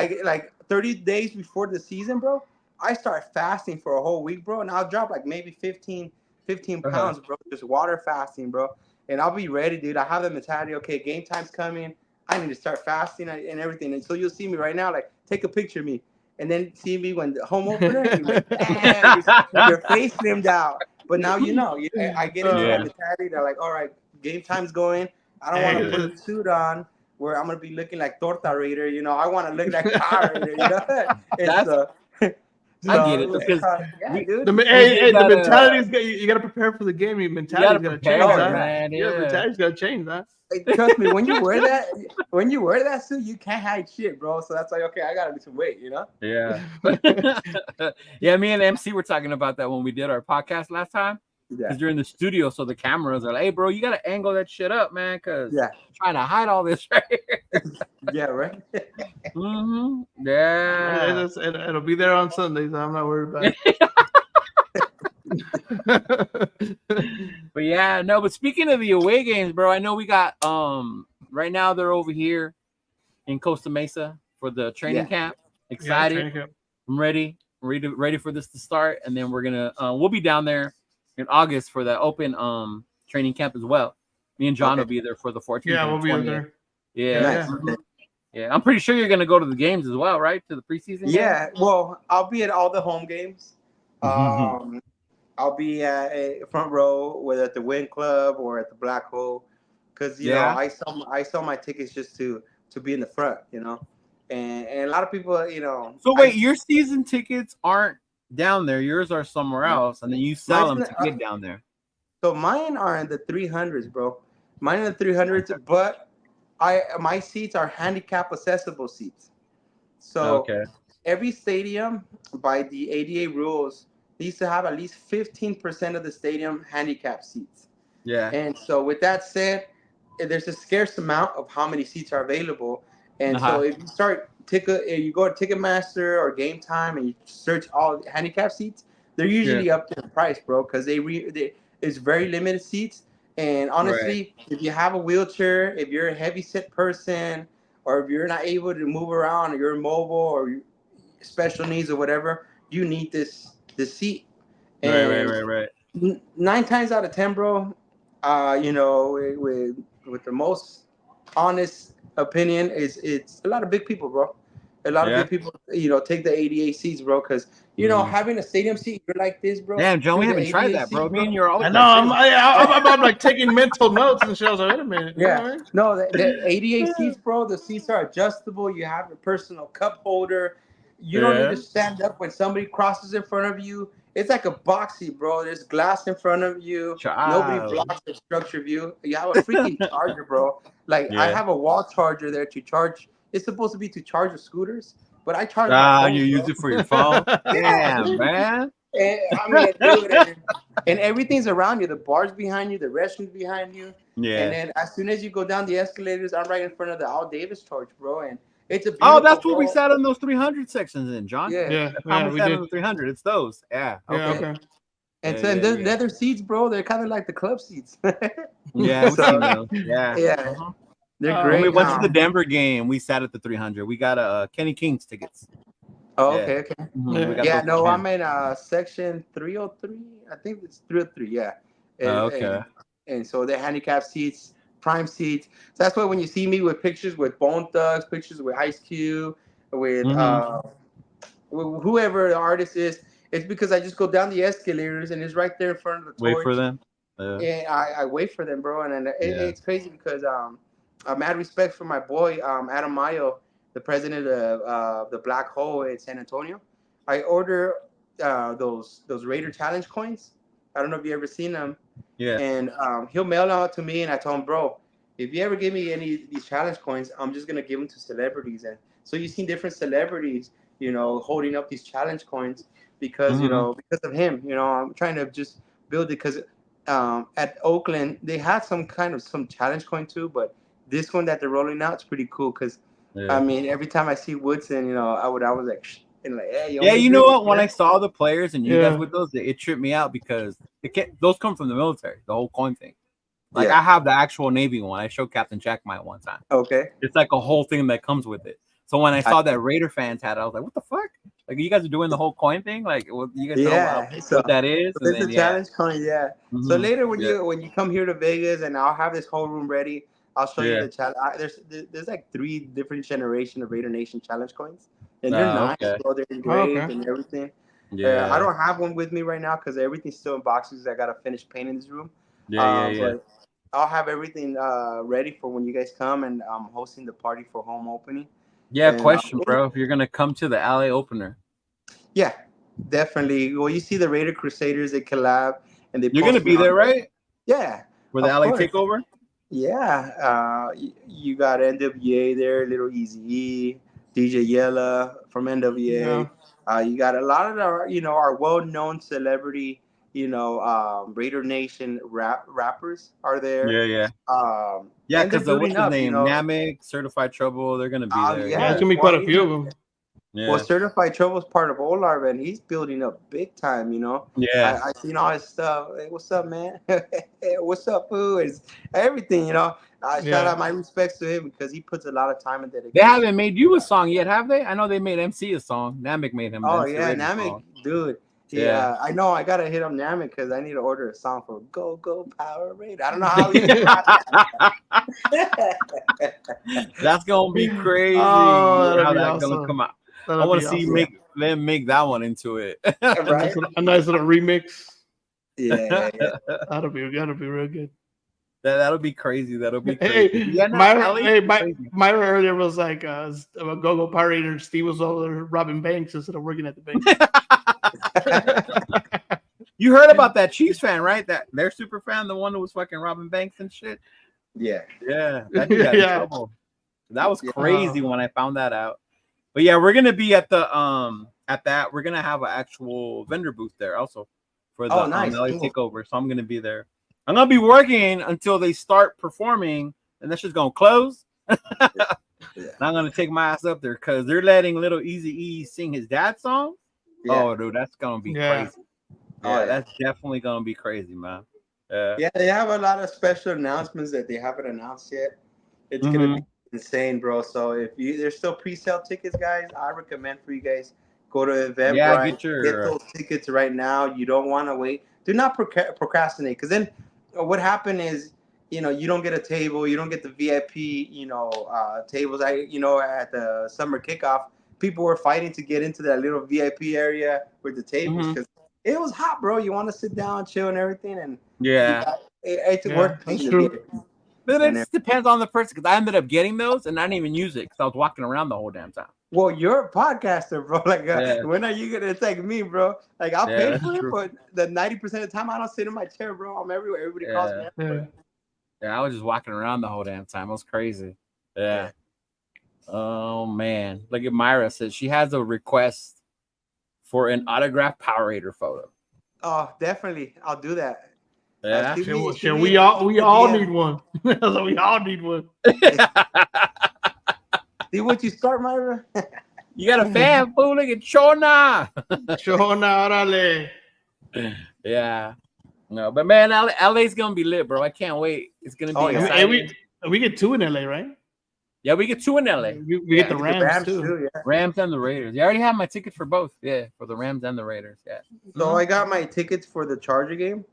30 days before the season, bro, I start fasting for a whole week, bro, and I'll drop like maybe 15 pounds, bro. Just water fasting, bro, and I'll be ready, dude. I have the mentality. Okay, game time's coming. I need to start fasting and everything. And so you'll see me right now. Like, take a picture of me. And then see me when the home opener, you're like, damn, your face slimmed out. But now I get into that mentality. They're like, all right, game time's going. I don't want to put a suit on where I'm gonna be looking like Torta Raider. You know, I want to look like Power Raider. You know, I get it because the mentality is you got to prepare for the game. Your mentality is gonna change, man. Your mentality's gonna change, that. Trust me, when you wear that suit, you can't hide shit, bro. So that's like, okay, I gotta lose some weight, you know? Yeah. Yeah, me and MC were talking about that when we did our podcast last time. Because you're in the studio, so the cameras are like, hey, bro, you gotta angle that shit up, man, because I'm trying to hide all this right here. Yeah, right? Yeah. It'll be there on Sundays. So I'm not worried about it. But yeah, no, but speaking of the away games, bro, I know we got right now they're over here in Costa Mesa for the training camp. Excited. Training camp. I'm ready for this to start, and then we're gonna we'll be down there in August for the open training camp as well. Me and John will be there for the 14th. Yeah, we'll be 20th. there. Yeah. Yeah, I'm pretty sure you're gonna go to the games as well, right? To the preseason games? Well, I'll be at all the home games. I'll be at a front row, whether at the Win Club or at the Black Hole, because you know I sell my tickets just to be in the front, you know, and a lot of people, you know. So wait, your season tickets aren't down there; yours are somewhere else, and then you sell them to get down there. So mine are in the 300s, bro. Mine are the 300s, but my seats are handicap accessible seats. So every stadium, by the ADA rules, needs to have at least 15% of the stadium handicap seats. Yeah. And so with that said, there's a scarce amount of how many seats are available. And so if you go to Ticketmaster or Game Time and you search all handicap seats, they're usually up to the price, bro, because it's very limited seats. And honestly, if you have a wheelchair, if you're a heavy set person, or if you're not able to move around, or you're immobile or special needs or whatever, you need this seat. And right. 9 times out of 10, bro, you know, with the most honest opinion, it's a lot of big people, bro. A lot of big people, you know, take the ADA seats, bro, because you know, having a stadium seat, you're like this, bro. Damn, Joe, we haven't tried that, bro. Me and you're always. I know. I'm like taking mental notes and shit. I was like, wait a minute. Yeah. No, the ADA seats, bro. The seats are adjustable. You have a personal cup holder. You don't need to stand up when somebody crosses in front of you. It's like a box seat, bro. There's glass in front of you. Nobody blocks the structure view. You have a freaking charger, bro. Like I have a wall charger there to charge. It's supposed to be to charge the scooters, but I charge. You use it for your phone. Damn, man. And, I mean, dude, and everything's around you. The bar's behind you. The restroom's behind you. Yeah. And then as soon as you go down the escalators, I'm right in front of the Al Davis Torch, bro. And it's a that's where we sat in those 300 sections in, John. Yeah. We sat in the 300. It's those. Yeah. Okay. And so the leather seats, bro, they're kind of like the club seats. Yeah. Yeah. They're great. We went to the Denver game. We sat at the 300. We got Kenny King's tickets. Oh, okay. Mm-hmm. Yeah, no, I'm in section 303. I think it's 303. Yeah. Okay. And so they're handicap seats, prime seats. So that's why when you see me with pictures with Bone Thugs, pictures with Ice Cube, with whoever the artist is, it's because I just go down the escalators and it's right there in front of the torch. Wait for them. Yeah, I wait for them, bro, and it's crazy because I mad respect for my boy Adam Mayo, the president of the Black Hole in San Antonio. I order those Raider Challenge coins. I don't know if you ever seen them. Yeah. And he'll mail them out to me, and I told him, bro, if you ever give me any of these challenge coins, I'm just gonna give them to celebrities. And so you've seen different celebrities, holding up these challenge coins because because of him. I'm trying to just build it because at Oakland they had some challenge coin too, but this one that they're rolling out is pretty cool because I mean every time I see Woodson, I was like, hey, you know what? When I saw the players and you guys with those, it tripped me out because those come from the military, the whole coin thing. Like I have the actual Navy one. I showed Captain Jack mine one time. Okay, it's like a whole thing that comes with it. So when I saw that Raider fans had it, I was like, what the fuck? Like you guys are doing the whole coin thing? Like you guys know what that is? So it's a challenge coin, Mm-hmm. So later when you come here to Vegas and I'll have this whole room ready, I'll show you the challenge. There's like 3 different generations of Raider Nation challenge coins. And they're nice, bro. They're engraved and everything. I don't have one with me right now because everything's still in boxes. I gotta finish painting this room. But I'll have everything ready for when you guys come, and I'm hosting the party for home opening. Question, bro. If you're gonna come to the LA opener. Yeah, definitely. Well, you see the Raider Crusaders, they collab, and you're gonna be there, right? Yeah. For the LA takeover. Yeah. You got NWA there, Little Eazy-E, DJ Yella from NWA. You got a lot of our well-known celebrity, Raider Nation rappers are there. Yeah, because what's his name? Namek, Certified Trouble, they're gonna be there. Yeah, it's gonna be quite a few of them. Yeah. Well, Certified Trouble is part of Olarv, and he's building up big time. Yeah. I seen all his stuff. Hey, what's up, man? Hey, what's up, fool? It's everything. Shout out my respects to him because he puts a lot of time and dedication. They haven't made you a song yet, have they? I know they made MC a song. Namek made him. Oh yeah, Namek, dude. Yeah, I know. I gotta hit up Namek because I need to order a song for GoGo Power Raider. I don't know how. That's gonna be crazy. How that's gonna come out. I want to see them make that one into it. Right? A nice little remix. Yeah. That'll be real good. That'll be crazy. That'll be crazy. Myra earlier was like a GoGo Power Raider. Steve was over there robbing banks instead of working at the bank. You heard about that Chiefs fan, right? That their super fan, the one who was fucking robbing banks and shit. Yeah. That dude got in trouble. That was crazy when I found that out. But yeah, we're gonna be at the we're gonna have an actual vendor booth there also for the LA takeover. So I'm gonna be there. I'm gonna be working until they start performing, and that's just gonna close. And I'm gonna take my ass up there because they're letting Little Eazy-E sing his dad's song. Yeah. Oh, dude, that's gonna be crazy. Oh, that's definitely gonna be crazy, man. Yeah, they have a lot of special announcements that they haven't announced yet. It's gonna be insane, bro. So if there's still pre-sale tickets, guys, I recommend for you guys go to Eventbrite. Get those tickets right now. You don't want to wait. Do not procrastinate, because then what happened is, you don't get a table, you don't get the VIP, tables. At the summer kickoff, people were fighting to get into that little VIP area with the tables because it was hot, bro. You want to sit down, chill, and everything, and it's worth it. But it depends on the person, because I ended up getting those and I didn't even use it because I was walking around the whole damn time. Well, you're a podcaster, bro. Like, when are you gonna take me, bro? Like, I'll pay for it, but the 90% of the time I don't sit in my chair, bro. I'm everywhere. Everybody calls me. Yeah, I was just walking around the whole damn time. It was crazy. Yeah. Oh man, look at Myra says she has a request for an autographed Power Raider photo. Oh, definitely, I'll do that. Yeah, we all need one. We all need one. See what you start, Myra? You got a fan, fool? Look at Chona. Orale. Yeah. No, but man, LA's gonna be lit, bro. I can't wait. It's gonna be exciting. We get 2 in LA, right? Yeah, we get 2 in LA. We get the Rams too. Yeah. Rams and the Raiders. You already have my ticket for both. Yeah, for the Rams and the Raiders. Yeah. So I got my tickets for the Charger game.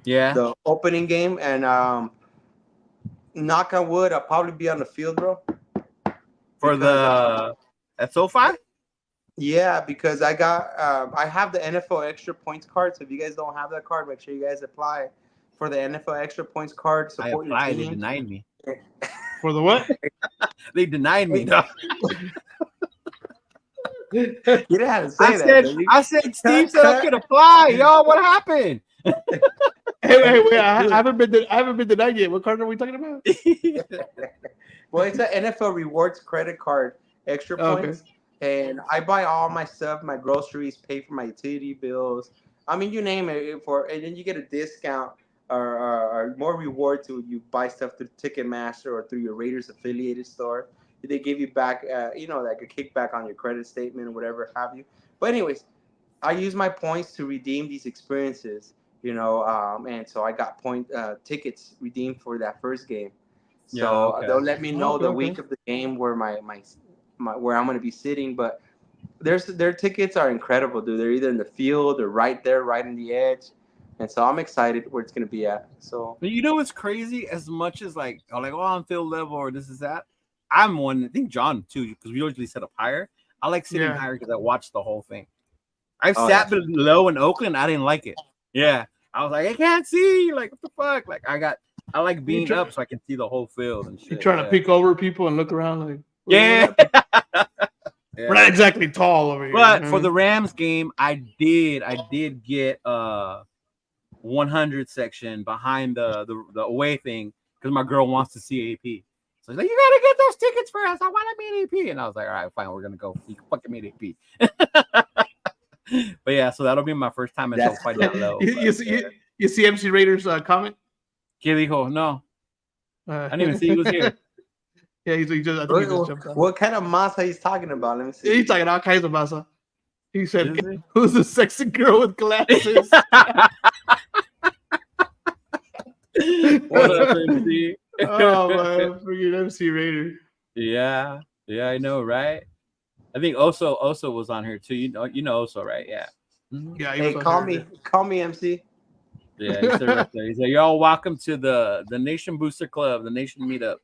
Yeah. The opening game, and knock on wood, I'll probably be on the field, bro. For the at SoFi? Yeah, because I have the NFL Extra Points card. So if you guys don't have that card, make sure you guys apply for the NFL Extra Points card. Support your team. They denied me. For the what? They denied me. No. You didn't have to say that. I said Steve said I could apply. Y'all, what happened? Hey, wait! I haven't been denied yet. What card are we talking about? Well, it's an NFL Rewards credit card, extra points, and I buy all my stuff, my groceries, pay for my utility bills. I mean, you name it, and then you get a discount or more reward to you buy stuff through Ticketmaster or through your Raiders affiliated store. They give you back, like a kickback on your credit statement or whatever have you. But anyways, I use my points to redeem these experiences. And so I got tickets redeemed for that first game. So they'll let me know the week of the game where my where I'm going to be sitting. But their tickets are incredible, dude. They're either in the field or right there, right in the edge. And so I'm excited where it's going to be at. So what's crazy? As much as on field level or this is that, I'm one. I think John too, because we usually set up higher. I like sitting higher because I watched the whole thing. I've sat below in Oakland. I didn't like it. Yeah. I was like, I can't see. Like, what the fuck? Like, I like being up so I can see the whole field and shit. You're trying to peek over people and look around like, yeah. We're not exactly tall over here. But for the Rams game, I did get 100 section behind the away thing because my girl wants to see AP. So she's like, you gotta get those tickets first. I want to meet AP. And I was like, all right, fine, we're gonna go. You can fucking meet AP. But yeah, so that'll be my first time at SoFi down low. You see MC Raiders comment? ¿Qué dijo? No. I didn't even see he was here. Yeah, he just jumped out. What kind of masa he's talking about? Let me see. He's talking all kinds of masa. He said, who's the sexy girl with glasses? What up, MC? Oh, man. Freaking MC Raider. Yeah, I know, right? I think Oso was on here too. You know Oso, right? Yeah. Yeah. Hey, call me MC. Yeah, he's there right there. He's like, y'all welcome to the Nation Booster Club, the Nation Meetup.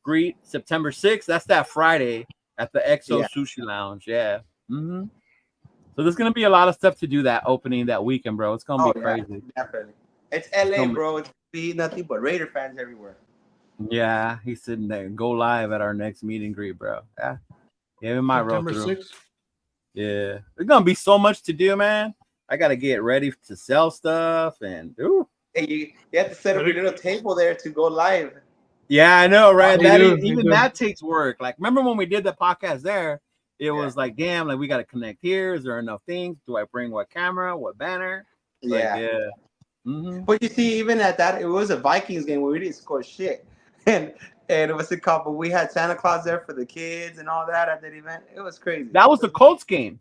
Greet September 6th. That's that Friday at the XO Sushi Lounge. Yeah. Mm-hmm. So there's gonna be a lot of stuff to do that opening that weekend, bro. It's gonna be crazy. Definitely. It's LA, bro. It's be nothing but Raider fans everywhere. Yeah, he's sitting there. Go live at our next meet and greet, bro. Yeah. Yeah, we might roll through. 6th. Yeah, there's gonna be so much to do, man. I gotta get ready to sell stuff and Hey, you have to set up your little table there to go live. Yeah, I know, right? That takes work. Like, remember when we did the podcast there? It was like, damn, like we gotta connect here. Is there enough things? Do I bring what camera, what banner? Yeah. Mm-hmm. But you see, even at that, it was a Vikings game where we didn't score shit, and it was a couple. We had Santa Claus there for the kids and all that at that event. It was crazy. That was the Colts game.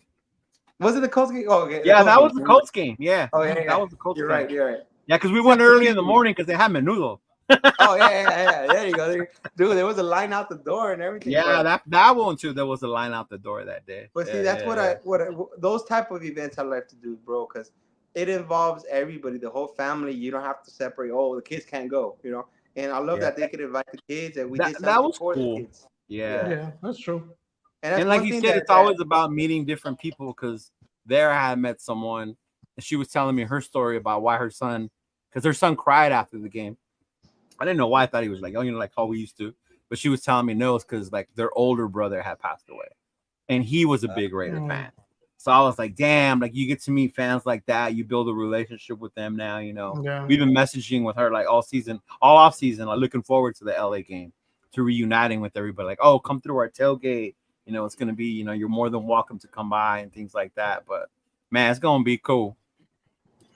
Was it the Colts game? Oh, okay. Yeah, that was the Colts game. Yeah. Oh, yeah. That was the Colts game. You're right. Yeah, because we went early in the morning because they had menudo. Oh, yeah. There you go. Dude, there was a line out the door and everything. Yeah, that one too. There was a line out the door that day. But see, that's what those type of events I like to do, bro, because it involves everybody, the whole family. You don't have to separate. Oh, the kids can't go, And I love that they could invite the kids, and we did something for the kids. Yeah, that's true. And like you said, it's always about meeting different people. Because there I had met someone, and she was telling me her story about why her son cried after the game. I didn't know why. I thought he was like, like how we used to. But she was telling me no, it's because like their older brother had passed away, and he was a big Raider fan. So I was like, damn, like you get to meet fans like that. You build a relationship with them now, Yeah. We've been messaging with her like all off season, like looking forward to the LA game, to reuniting with everybody. Like, oh, come through our tailgate. It's going to be, you're more than welcome to come by and things like that. But man, it's going to be cool.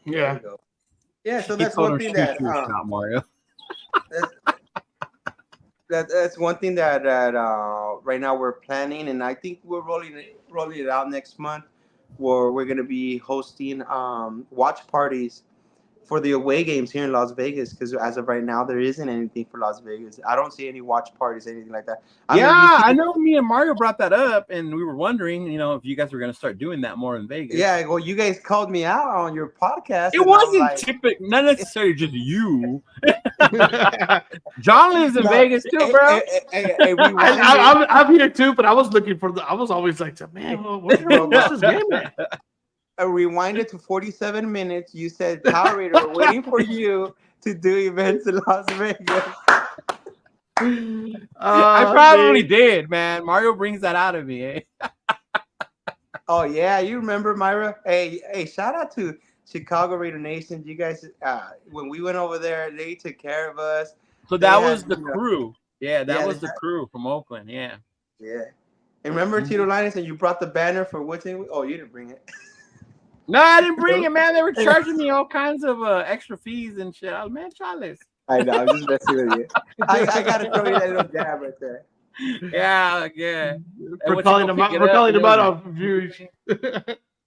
Yeah. Yeah. So that's one thing that not Mario. That's one thing that right now we're planning, and I think we're rolling it out next month, where we're going to be hosting watch parties for the away games here in Las Vegas, because as of right now, there isn't anything for Las Vegas. I don't see any watch parties, anything like that. I know me and Mario brought that up, and we were wondering, if you guys were going to start doing that more in Vegas. Yeah, well, you guys called me out on your podcast. It wasn't typical, not necessarily just you. John lives in Vegas too, bro. I'm here too, but I was looking for I was always like, man, what's this game at? I rewinded to 47 minutes. You said Power Raider, we're waiting for you to do events in Las Vegas. I probably did, man. Mario brings that out of me. Oh yeah, you remember Myra? Hey, shout out to Chicago Raider Nation. You guys, when we went over there, they took care of us. So that was the crew. Yeah, that was the crew from Oakland. Yeah. Yeah. And remember Chidolinus, and you brought the banner for what thing? Oh, you didn't bring it. No, I didn't bring it, man. They were charging me all kinds of extra fees and shit. I was, man, Charles. I know, I'm just messing with you. I gotta throw you that little jab right there. Yeah. We're calling them out on views.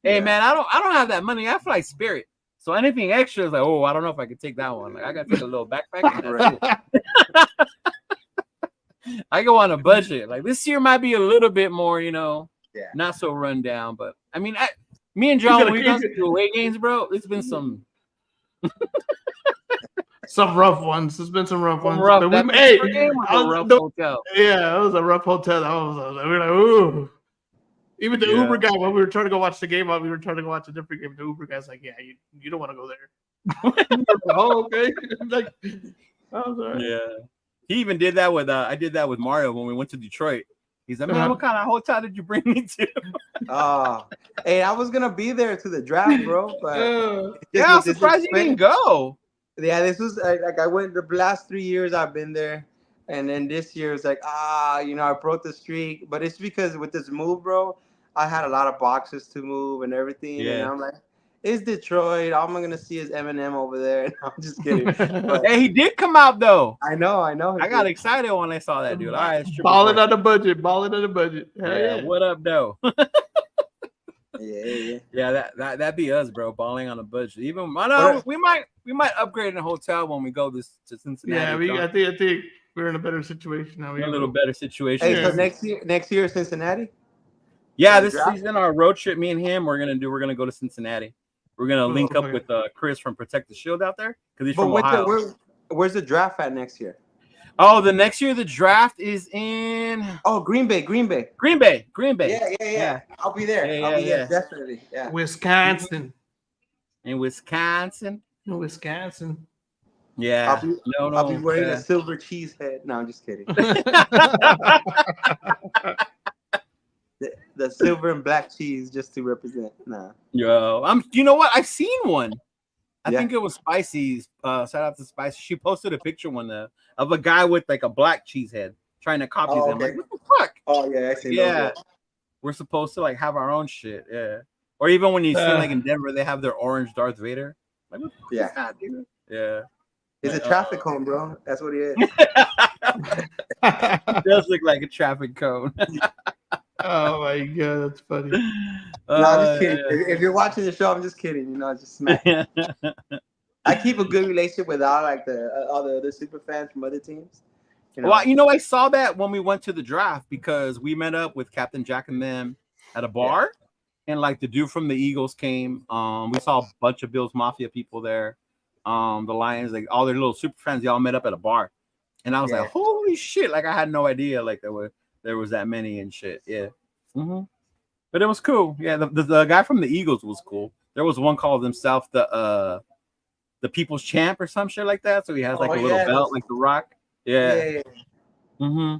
Hey, man, I don't have that money. I fly Spirit, so anything extra is like, oh, I don't know if I could take that one. Like, I gotta take a little backpack. I go on a budget. Like this year might be a little bit more, not so run down. But I mean, me and John, when we gone to the away games, bro, it's been some rough ones. There's been some rough ones. Rough. But Hotel. Yeah, it was a rough hotel. We were like, ooh. Even the Uber guy, when we were trying to go watch the game, we were trying to go watch a different game. The Uber guy's like, yeah, you don't want to go there. Oh, okay. Like, yeah. He even did that with I did that with Mario when we went to Detroit. He's like, man, what kind of hotel did you bring me to? Hey, I was gonna be there to the draft, bro. But I'm surprised you didn't go. Yeah, this was like I went the last 3 years I've been there, and then this year it's like I broke the streak. But it's because with this move, bro, I had a lot of boxes to move and everything. Yeah. And I'm like, it's Detroit. All I'm gonna see is Eminem over there. I'm just kidding. But, hey, he did come out though. I know. I got excited when I saw that dude. All right, balling on the budget. Yeah, what up, though? Yeah. That'd be us, bro. Balling on a budget. Even we might upgrade in a hotel when we go to Cincinnati. Yeah, I think we're in a better situation now. We're in a little better situation. Hey, so next year Cincinnati. Yeah, this season our road trip. Me and him, we're gonna go to Cincinnati. We're gonna link up with Chris from Protect the Shield out there because he's from Ohio. Where's the draft at next year? Oh, the next year the draft is in Green Bay. Yeah. I'll be there. I'll be there definitely. Yeah. Wisconsin. In Wisconsin. Yeah. I'll be wearing a silver cheese head. No, I'm just kidding. The silver and black cheese just to represent. Nah. Yo, you know what? I've seen one. I think it was Spicy's. Shout out to Spicy. She posted a picture of a guy with like a black cheese head trying to copy them. Okay. Like, what the fuck? Oh yeah, I see. Yeah, we're supposed to like have our own shit. Yeah, or even when you see like in Denver, they have their orange Darth Vader. Like, what the fuck is that, dude? Yeah. It's a traffic cone, bro. That's what he is. It does look like a traffic cone. Oh my god, that's funny. No, I'm just kidding. If you're watching the show, I'm just kidding. Just smack. I keep a good relationship with all the other super fans from other teams. Well, I saw that when we went to the draft because we met up with Captain Jack and them at a bar, and like the dude from the Eagles came. We saw a bunch of Bills Mafia people there. The Lions, like all their little super fans, they all met up at a bar, and I was like, holy shit! Like I had no idea like there was that many and shit. Yeah. Mm-hmm. But it was cool. Yeah, the guy from the Eagles was cool. There was one called himself the People's Champ or some shit like that. So he has like a little belt like The Rock. Yeah. Mm-hmm.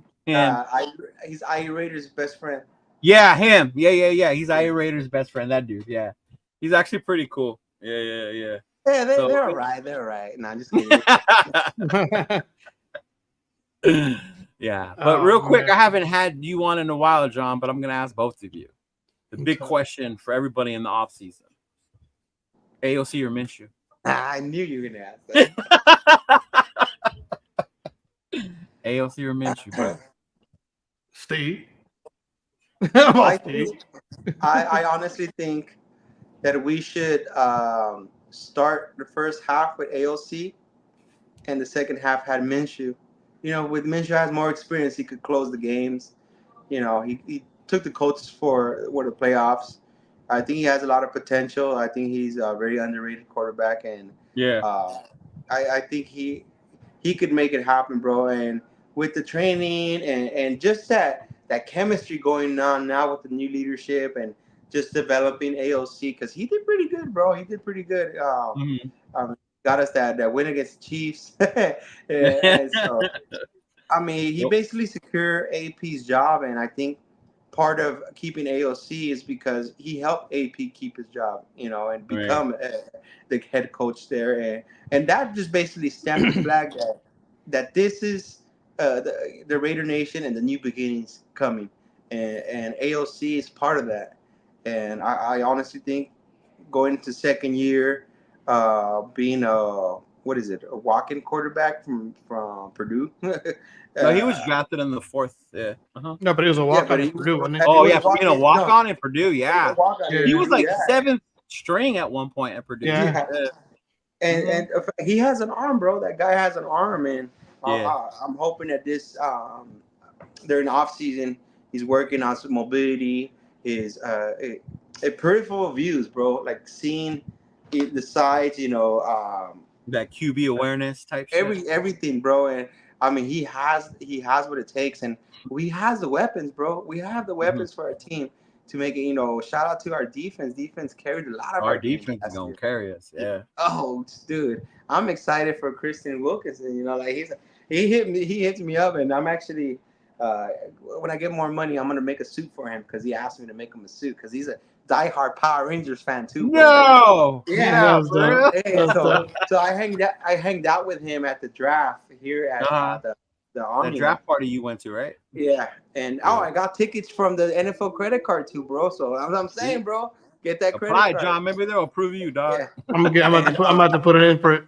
He's IE Raiders' best friend. Yeah, him. Yeah. He's IE Raiders' best friend. That dude. Yeah. He's actually pretty cool. Yeah. Yeah, they're all right. They're all right. No, I'm just kidding. Yeah, but real quick, I haven't had you on in a while, John, but I'm going to ask both of you. The big question for everybody in the offseason. AOC or Minshew? I knew you were going to ask that. AOC or Minshew, bro? Steve? I honestly think that we should start the first half with AOC, and the second half had Minshew. With Minshew has more experience, he could close the games. He took the Colts for the playoffs. I think he has a lot of potential. I think he's a very underrated quarterback, and I think he could make it happen, bro. And with the training and just that chemistry going on now with the new leadership and just developing AOC, because he did pretty good, bro. He did pretty good. Got us that win against the Chiefs, and so he basically secured AP's job, and I think part of keeping AOC is because he helped AP keep his job, and become the head coach there, and that just basically stamped the flag that this is the Raider Nation and the new beginnings coming, and AOC is part of that, and I honestly think going into second year, being a walk-in quarterback from Purdue. No, he was drafted in the 4th. Yeah. Uh-huh. No, but he was a walk-on in Purdue, wasn't he? Oh, yeah, for being a walk-on in Purdue, yeah. He was like 7th string at one point at Purdue. Yeah. And he has an arm, bro. That guy has an arm, and I'm hoping that this during the off season, he's working on some mobility, his peripheral views, bro. Like seeing the sides, that QB awareness type shit. Everything, bro. And he has what it takes, and we has the weapons, bro. We have the weapons for our team to make it. Shout out to our defense. Defense carried a lot of our defense is gonna carry us. Yeah. Oh, dude, I'm excited for Christian Wilkinson. He hits me up, and I'm actually when I get more money, I'm gonna make a suit for him because he asked me to make him a suit because he's a diehard Power Rangers fan too. No, yeah. So I hanged out with him at the draft here at the Omni. The draft party you went to, right? Yeah, and I got tickets from the NFL credit card too, bro. So I'm saying, bro, get that credit card. John. Maybe they'll approve you, dog. Yeah. I'm about to put it in for it.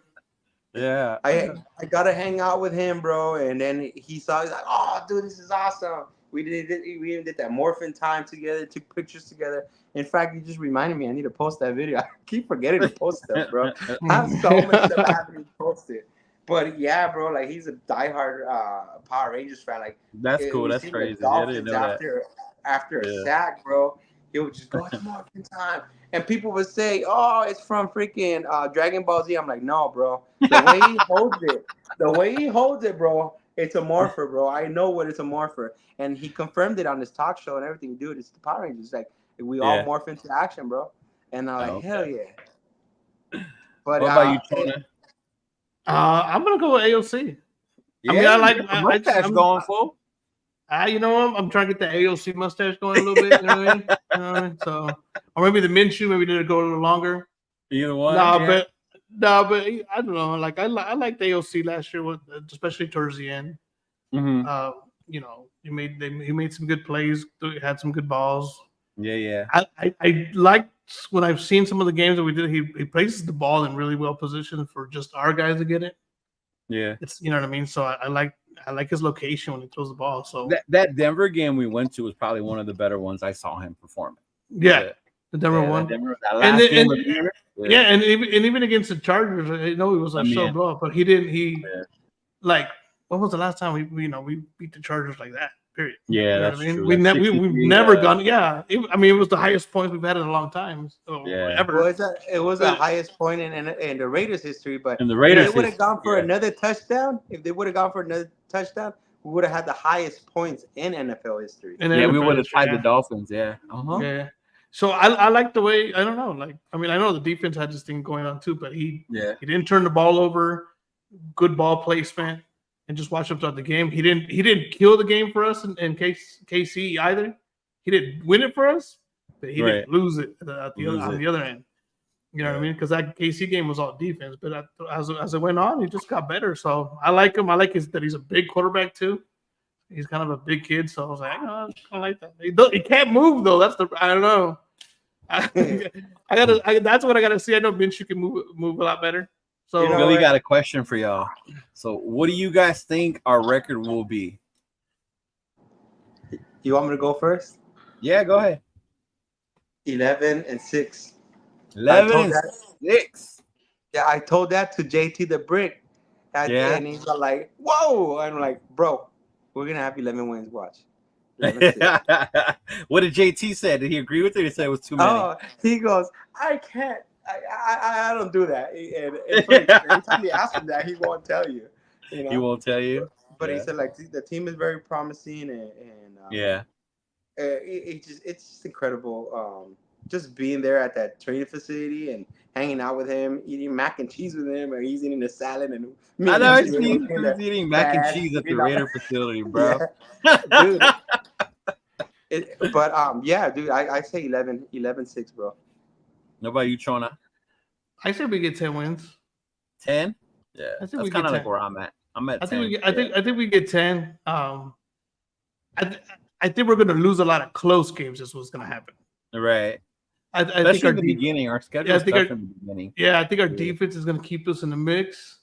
Yeah, I gotta hang out with him, bro. And then he's like, "Oh, dude, this is awesome." We even did that morphin time together, took pictures together. In fact, you just reminded me I need to post that video. I keep forgetting to post stuff, bro. I have so much stuff I haven't posted. But yeah, bro, like he's a diehard Power Rangers fan. Like that's cool. That's crazy. I didn't know after a sack, bro, he would just go, "It's morphin time." And people would say, "Oh, it's from freaking Dragon Ball Z." I'm like, "No, bro. The way he holds it, bro, it's a morpher, bro. I know what it's a morpher." And he confirmed it on his talk show and everything. Dude, it's the Power Rangers. Like we all morph into action, bro. And I'm like, hell yeah. But what about you, Tony? I'm gonna go with AOC. Yeah, I'm going full. I'm trying to get the AOC mustache going a little bit. You know what I mean? So, or maybe the Minshew. Maybe did it go a little longer. Either one. But I don't know. Like I liked AOC last year, especially towards the end. Mm-hmm. He made some good plays. He had some good balls. Yeah. I liked when I've seen some of the games that we did. He places the ball in really well positioned for just our guys to get it. Yeah, it's what I mean. So I like his location when he throws the ball. So that Denver game we went to was probably one of the better ones I saw him perform. Yeah, the Denver one. And even against the Chargers, I know he was so blow up, but he didn't. When was the last time we beat the Chargers like that? Period. Yeah, that's true. We've never gone. Yeah, it was the highest points we've had in a long time. Ever. Well, it was the highest point in the Raiders history. But in the Raiders, if they would have gone for another touchdown, we would have had the highest points in NFL history. We would have tied the Dolphins. Yeah. Yeah. So I like the way, I don't know. Like, I know the defense had this thing going on too, but he didn't turn the ball over. Good ball placement. And just watch him throughout the game. He didn't kill the game for us in KC either. He didn't win it for us, but he didn't lose it on the other end. You know what I mean? Because that KC game was all defense, but as it went on, he just got better. So I like him. I like that he's a big quarterback too. He's kind of a big kid, so I was like, I kind of like that. He can't move though. I don't know. That's what I gotta see. I know Minshew can move a lot better. So Billy got a question for y'all. So what do you guys think our record will be? You want me to go first? Yeah, go ahead. 11-6. 11-6. Yeah, I told that to JT the Brick. And he's like, whoa. And I'm like, bro, we're going to have 11 wins. Watch. 11-6. What did JT say? Did he agree with it? He said it was too many. Oh, he goes, I can't. I don't do that. And it's funny, every time you ask him that, he won't tell you. You know? He won't tell you. But he said, like, the team is very promising. It's just incredible. Just being there at that training facility and hanging out with him, eating mac and cheese with him, or he's eating a salad. And I know he's eating mac and cheese at the Raider facility, bro. Yeah, dude. Dude, I say 11-6, bro. What about you, Chona? I say we get 10 wins. 10? Yeah, I think that's kind of like where I'm at. I'm at 10. I think we get 10. I think we're going to lose a lot of close games. Is what's going to happen. Right. I think in the beginning, our schedule is tough in the beginning. Yeah, I think our defense is going to keep us in the mix.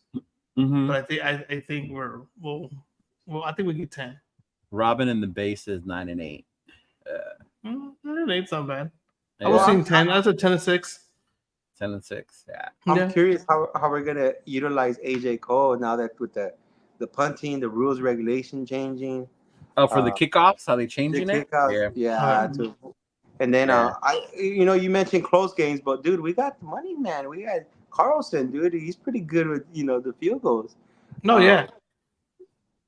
Mm-hmm. But I think I think we get 10. Robin in the base is 9-8. 9-8's not bad. Yeah. I was seeing 10. That's a 10-6. 10-6. Yeah. I'm curious how we're gonna utilize AJ Cole now that with the punting, the rules regulation changing. Oh, for the kickoffs, how they changing it? Yeah. And then you mentioned close games, but dude, we got the money, man. We got Carlson, dude. He's pretty good with the field goals. No, yeah.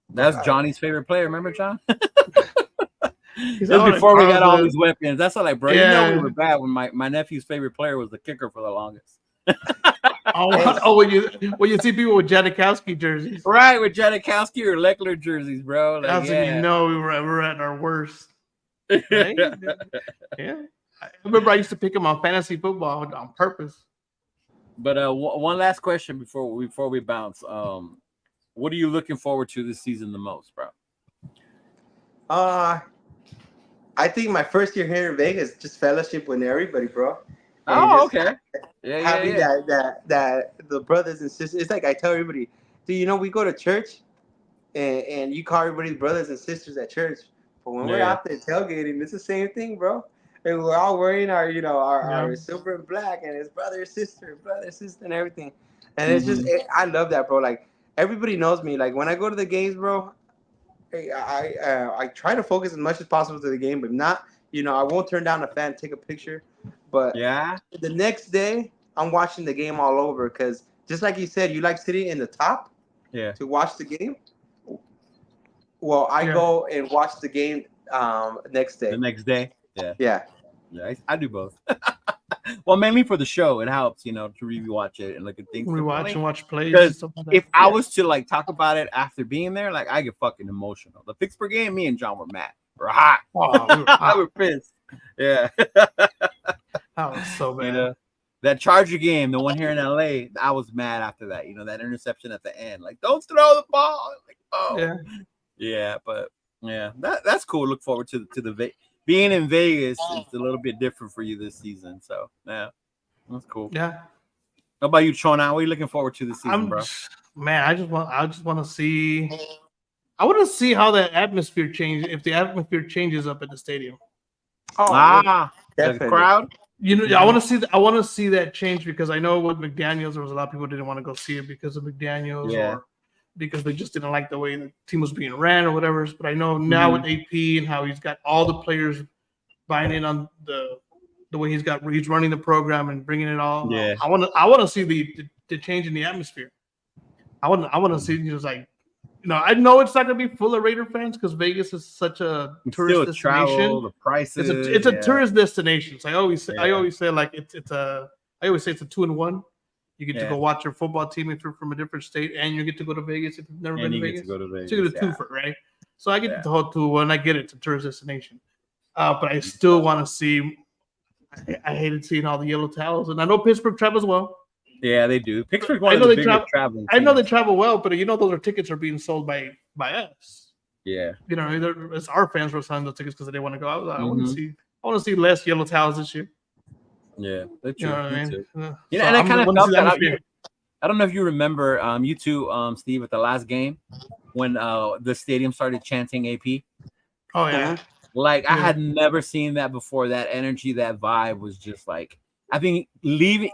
That's Johnny's favorite player. Remember, John? This was before we got all these weapons. That's all like, bro. Yeah. You know we were bad when my nephew's favorite player was the kicker for the longest. When you see people with Janikowski jerseys, right? With Janikowski or Leckler jerseys, bro. Like, that's when you know we're at our worst. Right? Yeah, I remember I used to pick him on fantasy football on purpose. But one last question before we bounce. What are you looking forward to this season the most, bro? I think my first year here in Vegas, just fellowship with everybody, bro. Okay. Having that the brothers and sisters. It's like I tell everybody, we go to church, and you call everybody brothers and sisters at church. But when we're out there tailgating, it's the same thing, bro. And we're all wearing our silver and black, and it's brother, sister, and everything. And it's just, I love that, bro. Like everybody knows me. Like when I go to the games, bro, I try to focus as much as possible to the game, but not, I won't turn down a fan, take a picture. But the next day, I'm watching the game all over because just like you said, you like sitting in the top to watch the game. Well, I go and watch the game next day. The next day? Yeah. Yeah, I do both. Well, mainly for the show. It helps, to rewatch it and look at things. Rewatch and watch plays. Because if I was to talk about it after being there, I get fucking emotional. The Pittsburgh game, me and John were mad. We're hot. We were pissed. Yeah. That was so bad. That Charger game, the one here in LA, I was mad after that. That interception at the end. Don't throw the ball. That's cool. Look forward to the being in Vegas is a little bit different for you this season. So that's cool. Yeah. How about you, Chona? What are you looking forward to this season, bro? Man, I just want to see. I want to see how that atmosphere changes. If the atmosphere changes up at the stadium. The crowd. I want to see that change because I know with McDaniels there was a lot of people who didn't want to go see it because of McDaniels or because they just didn't like the way the team was being ran or whatever. But I know now with AP and how he's got all the players buying in on the way he's running the program and bringing it all. Yeah. I want to see the change in the atmosphere. I want to see I know it's not going to be full of Raider fans because Vegas is such a tourist destination. Travel, the prices. It's a tourist destination. So I always say it's a 2-in-1. You get to go watch your football team if you're from a different state, and you get to go to Vegas if you've never been to Vegas. So you get a twofer, right? So I get the whole 2-in-1. I get it. It's a tourist destination. But I still want to see. I hated seeing all the yellow towels, and I know Pittsburgh travels well. Yeah, they do. Pittsburgh, I know they travel well, but those tickets are being sold by us. Yeah, it's our fans who are selling those tickets because they want to go out. I want to see less yellow towels this year. Yeah, that's true. You know what I mean? And I kind of felt that. I don't know if you remember, you too, Steve, at the last game when the stadium started chanting AP. Oh yeah. I had never seen that before. That energy, that vibe was just I think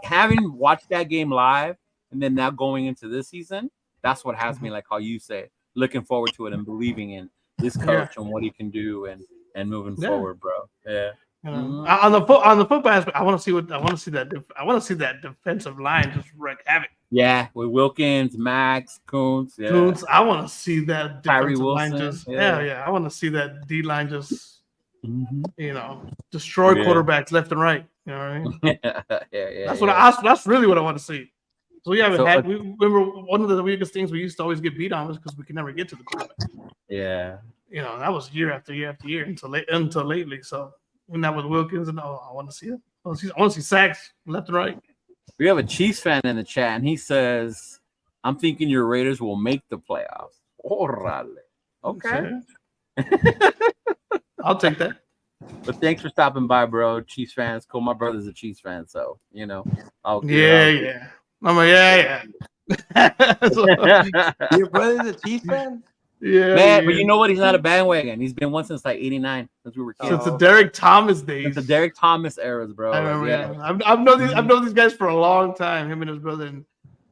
having watched that game live And then now going into this season, that's what has me, like how you say, looking forward to it and believing in this coach and what he can do and moving forward, bro. Yeah. On the football aspect, I want to see that defensive line just wreak havoc. Yeah, with Wilkins, Max, Kuntz. Yeah. Kuntz, I want to see that defensive Wilson, line just yeah. I want to see that D line just destroy quarterbacks left and right. You know what I mean? That's really what I want to see. So we haven't had. We remember one of the weakest things we used to always get beat on was because we could never get to the quarterback. Yeah. That was year after year after year until lately. So when that was Wilkins, and I want to see it. I want to see sacks left and right. We have a Chiefs fan in the chat, and he says, "I'm thinking your Raiders will make the playoffs." Orale. Okay. I'll take that. But thanks for stopping by, bro. Chiefs fans, cool. My brother's a Chiefs fan, so Yeah. I'm like, yeah. Your brother's a Chiefs fan? Yeah, man. But you know what? He's not a bandwagon. He's been one since like '89, since we were kids. Since the Derek Thomas days. Since the Derek Thomas eras, bro. I remember. Yeah. I've known these guys for a long time. Him and his brother, and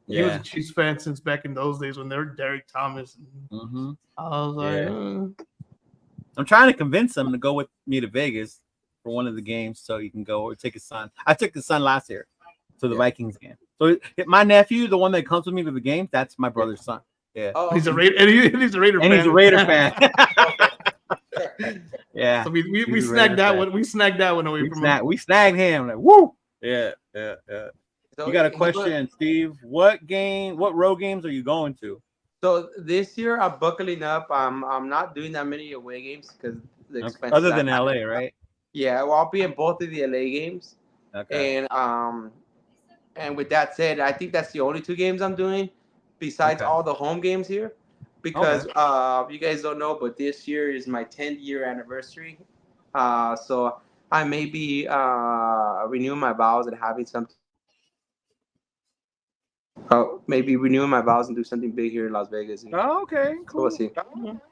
he was a Chiefs fan since back in those days when they were Derek Thomas. I was like, I'm trying to convince him to go with me to Vegas for one of the games, so he can go or take his son. I took his son last year to the Vikings game. So my nephew, the one that comes with me to the game, that's my brother's son. Yeah. Oh, he's a Raider, and he's a Raider fan. And he's a Raider fan. Yeah. So we snagged that one. We snagged that one away from him. We snagged him. Like, woo. Yeah. So you got a question, Steve? What road games are you going to? So this year I'm buckling up. I'm not doing that many away games because the expenses. Other than LA, right? Yeah, well, I'll be in both of the LA games. Okay. And with that said, I think that's the only 2 games I'm doing, besides all the home games here, because you guys don't know, but this year is my 10th-year anniversary. So I may be renewing my vows and having some. Maybe renewing my vows and do something big here in Las Vegas. Oh, okay, cool. So we'll see.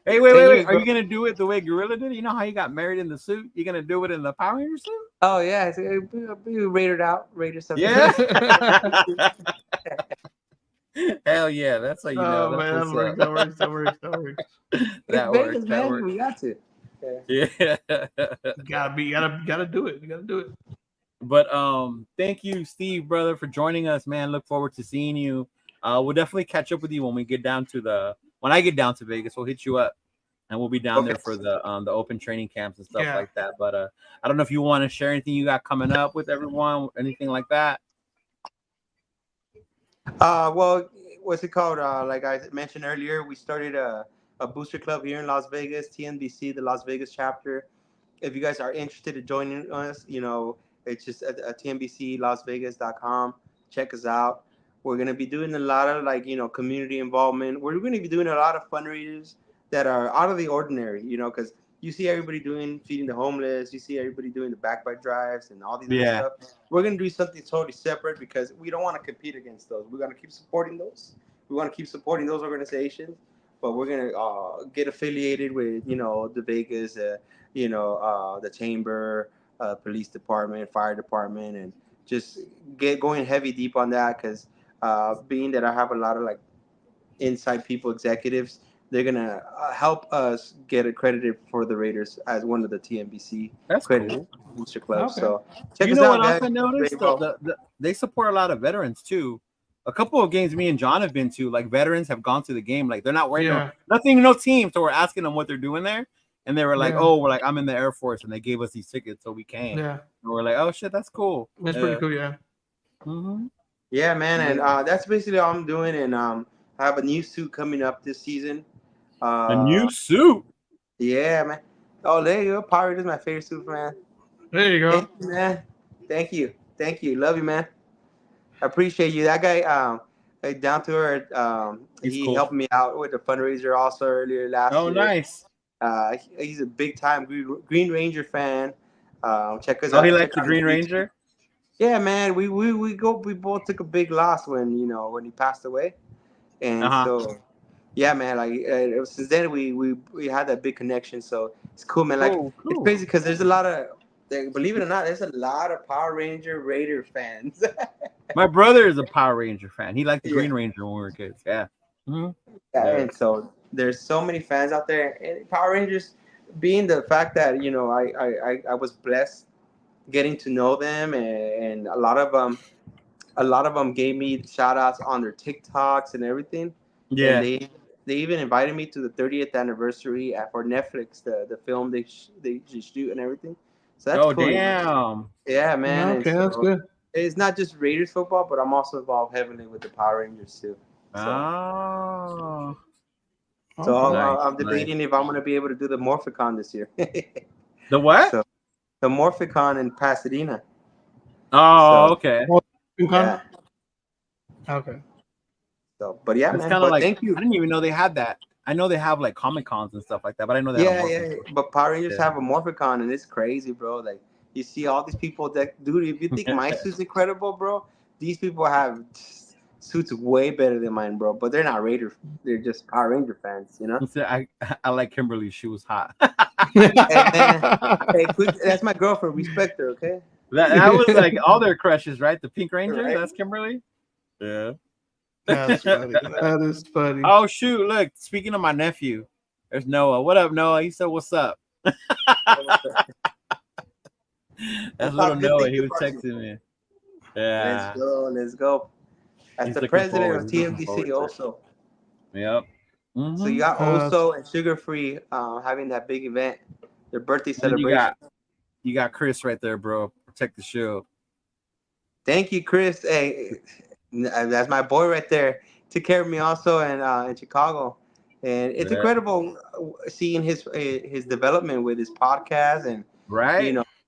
Hey, wait. Are you gonna do it the way Gorilla did? You know how he got married in the suit? You gonna do it in the Power Ranger suit? Oh yeah, it'll be Raider something. Yeah. Hell yeah, that's how you know. Oh man, that works. That Vegas, man. We got to. Yeah. Gotta do it. You gotta do it. But thank you, Steve, brother, for joining us, man. Look forward to seeing you. We'll definitely catch up with you when I get down to Vegas. We'll hit you up, and we'll be down there for the open training camps and stuff like that. But I don't know if you want to share anything you got coming up with everyone, anything like that. Well, what's it called? Like I mentioned earlier, we started a booster club here in Las Vegas, TNBC, the Las Vegas chapter. If you guys are interested in joining us, it's just at tnbclasvegas.com. Check us out. We're going to be doing a lot of community involvement. We're going to be doing a lot of fundraisers that are out of the ordinary, because you see everybody feeding the homeless. You see everybody doing the backbite drives and all these other stuff. We're going to do something totally separate because we don't want to compete against those. We're going to keep supporting those. We want to keep supporting those organizations, but we're going to get affiliated with, the Vegas, the chamber, police department, fire department, and just get going heavy deep on that because being that I have a lot of inside people, executives, they're gonna help us get accredited for the Raiders as one of the TNBC accredited booster clubs. Okay. So check us out. What else I noticed? They support a lot of veterans too. A couple of games me and John have been to, veterans have gone to the game. They're not wearing no team, so we're asking them what they're doing there. And they were like, I'm in the Air Force, and they gave us these tickets, so we came. Yeah. And we're like, oh, shit, that's cool. That's pretty cool, yeah. Mm-hmm. Yeah, man, and that's basically all I'm doing. And I have a new suit coming up this season. A new suit? Yeah, man. Oh, there you go. Power Raider is my favorite suit, man. There you go. Thank you, man. Thank you. Love you, man. I appreciate you. That guy, down to earth, he cool. Helped me out with the fundraiser also earlier last year. Oh, nice. He's a big time Green Ranger fan. Check us out. Oh, he likes the Green Ranger? Yeah, man. We both took a big loss when he passed away. And so yeah, man, since then we had that big connection. So it's cool, man. It's crazy because there's a lot believe it or not, there's a lot of Power Ranger Raider fans. My brother is a Power Ranger fan. He liked the Green Ranger when we were kids. Yeah. Mm-hmm. Yeah, and so there's so many fans out there, and Power Rangers being the fact that I was blessed getting to know them, and a lot of them gave me shout outs on their TikToks and everything. Yeah. And they even invited me to the 30th anniversary for Netflix, the film they just shoot and everything. So that's cool. Damn. Yeah, man. Okay, that's good. It's not just Raiders football, but I'm also involved heavily with the Power Rangers too. So, I'm debating if I'm going to be able to do the Morphicon this year. The what? So, the Morphicon in Pasadena. Okay. Yeah. Okay. So, but yeah, it's man. Kind of like, thank you. I didn't even know they had that. I know they have like Comic Cons and stuff like that, but I know they Yeah. But Power Rangers have a Morphicon, and it's crazy, bro. Like, you see all these people that, dude, if you think my suit's incredible, bro, these people have suits way better than mine, bro. But they're not Raiders. They're just Power Ranger fans, you know? I like Kimberly. She was hot. Hey, that's my girlfriend. Respect her, okay? That was like all their crushes, right? The Pink Ranger, Right. That's Kimberly. Yeah. That's funny. That is funny. Oh, shoot. Look, speaking of my nephew, there's Noah. What up, Noah? He said, what's up? That's little Noah. He was texting me. Yeah. Let's go. As He's the looking president forward. of He's looking TMDC forward to it. also. Yep. Mhm. So you got Oso and Sugar Free having that big event, their birthday celebration. You got Chris right there, bro. Protect the shield. Thank you, Chris. Hey, that's my boy right there. Took care of me also in Chicago, and it's incredible seeing his development with his podcast and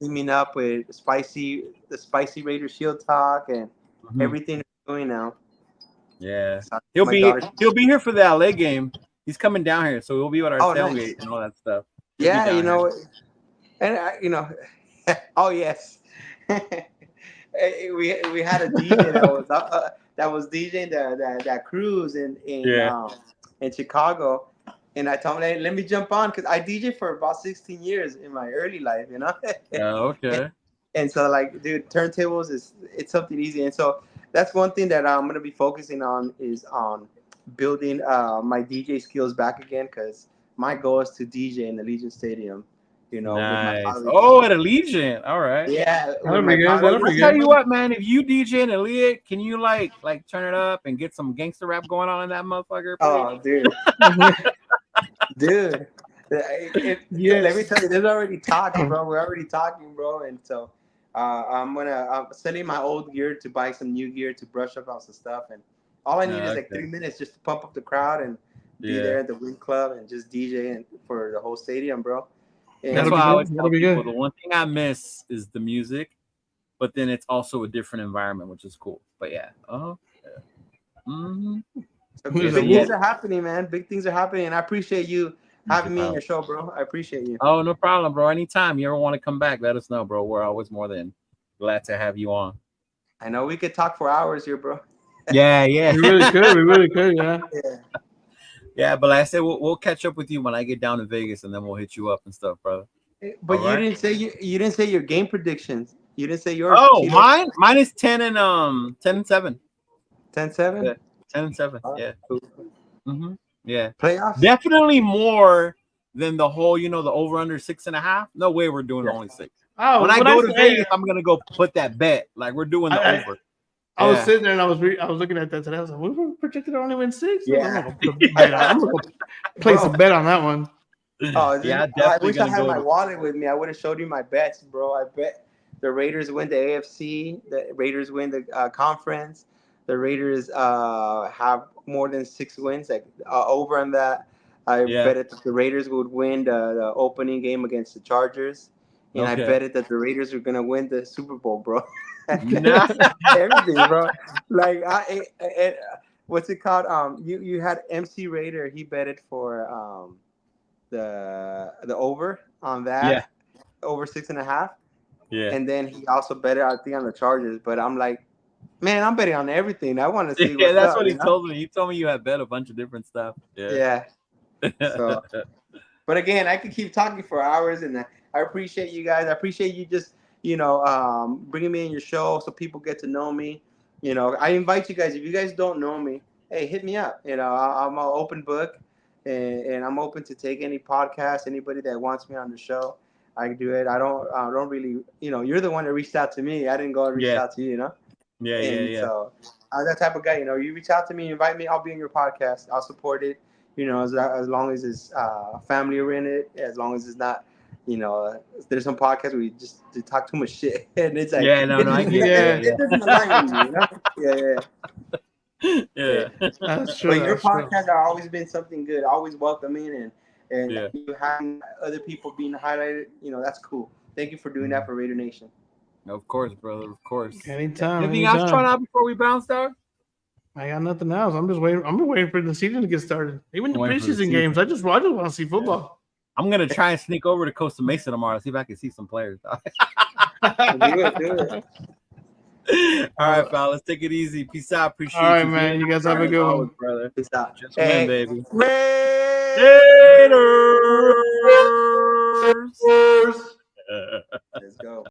teaming up with the Spicy Raider Shield Talk and everything he's doing now. Yeah, he'll be here for the LA game. He's coming down here, so he'll be at our tailgate and all that stuff. Yeah, and oh yes, we had a DJ that was DJing that cruise in Chicago, and I told him, hey, let me jump on because I DJ for about 16 years in my early life, you know. Okay. And so, like, dude, turntables it's something easy, and so that's one thing that I'm gonna be focusing on is on building my DJ skills back again because my goal is to DJ in the Legion Stadium. You know, nice. At Allegiant. All right. Yeah. That'll be good. I'll tell you what, man. If you DJ in Allegiant, can you like turn it up and get some gangster rap going on in that motherfucker? Oh, dude. Dude. Let me tell you, there's already talking, bro. We're already talking, bro. And so I'm selling my old gear to buy some new gear to brush up on some stuff. And all I need is like 3 minutes just to pump up the crowd and be there at the Wing Club and just DJ for the whole stadium, bro. That's why I always tell people the one thing I miss is the music, but then it's also a different environment, which is cool. But yeah. So big things are happening, man. Big things are happening, and I appreciate you having me on your show, bro. I appreciate you. Oh, no problem, bro. Anytime you ever want to come back, let us know, bro. We're always more than glad to have you on. I know we could talk for hours here, bro. Yeah. We really could, yeah. Yeah, but like I said, we'll catch up with you when I get down to Vegas, and then we'll hit you up and stuff, brother. But you didn't say your game predictions. You didn't say yours. Oh, mine is 10 and 7. 10-7? Yeah, 10 and 7. Yeah. Cool. Yeah. Playoffs? Definitely more than the whole, the over under 6.5. No way we're doing only 6. Oh, when I go to Vegas, I'm gonna go put that bet. Like we're doing the over. I was sitting there and I was looking at that today. I was like, we were projected to only win 6. Yeah. I'm gonna place a bet on that one. Oh, yeah, I wish I had my wallet with me. I would have showed you my bets, bro. I bet the Raiders win the AFC. The Raiders win the conference. The Raiders have more than 6 wins, like over on that. I bet it that the Raiders would win the opening game against the Chargers. And I bet it that the Raiders are going to win the Super Bowl, bro. Everything, bro. Like, what's it called? You had MC Raider. He betted for the over on that, over 6.5. Yeah. And then he also betted, I think, on the Chargers. But I'm like, man, I'm betting on everything. I want to see. Yeah, that's what he told me. He told me you had bet a bunch of different stuff. Yeah. So, But again, I could keep talking for hours, and I appreciate you guys. I appreciate you just, bringing me in your show so people get to know me. I invite you guys. If you guys don't know me, hey, hit me up. I'm an open book, and I'm open to take any podcast, anybody that wants me on the show. I can do it. I don't really, you're the one that reached out to me. I didn't go and reach out to you, Yeah. So I'm that type of guy. You reach out to me, invite me. I'll be in your podcast. I'll support it. As long as it's family oriented, as long as it's not, there's some podcasts where you just talk too much shit, and it's like, I get it doesn't align with me, Yeah. That's true. But your podcasts have always been something good, always welcoming, and you having other people being highlighted, that's cool. Thank you for doing that for Raider Nation. Of course, brother. Of course. Anytime. Anything else trying out before we bounce, dog? I got nothing else. I'm just waiting. I'm waiting for the season to get started. Even the preseason games. I just want to see football. I'm gonna try and sneak over to Costa Mesa tomorrow, see if I can see some players. Do it. All right, fellas, take it easy. Peace out. Appreciate you. All right, man. You guys have a good one, brother. Peace out. Just win, baby. Raiders.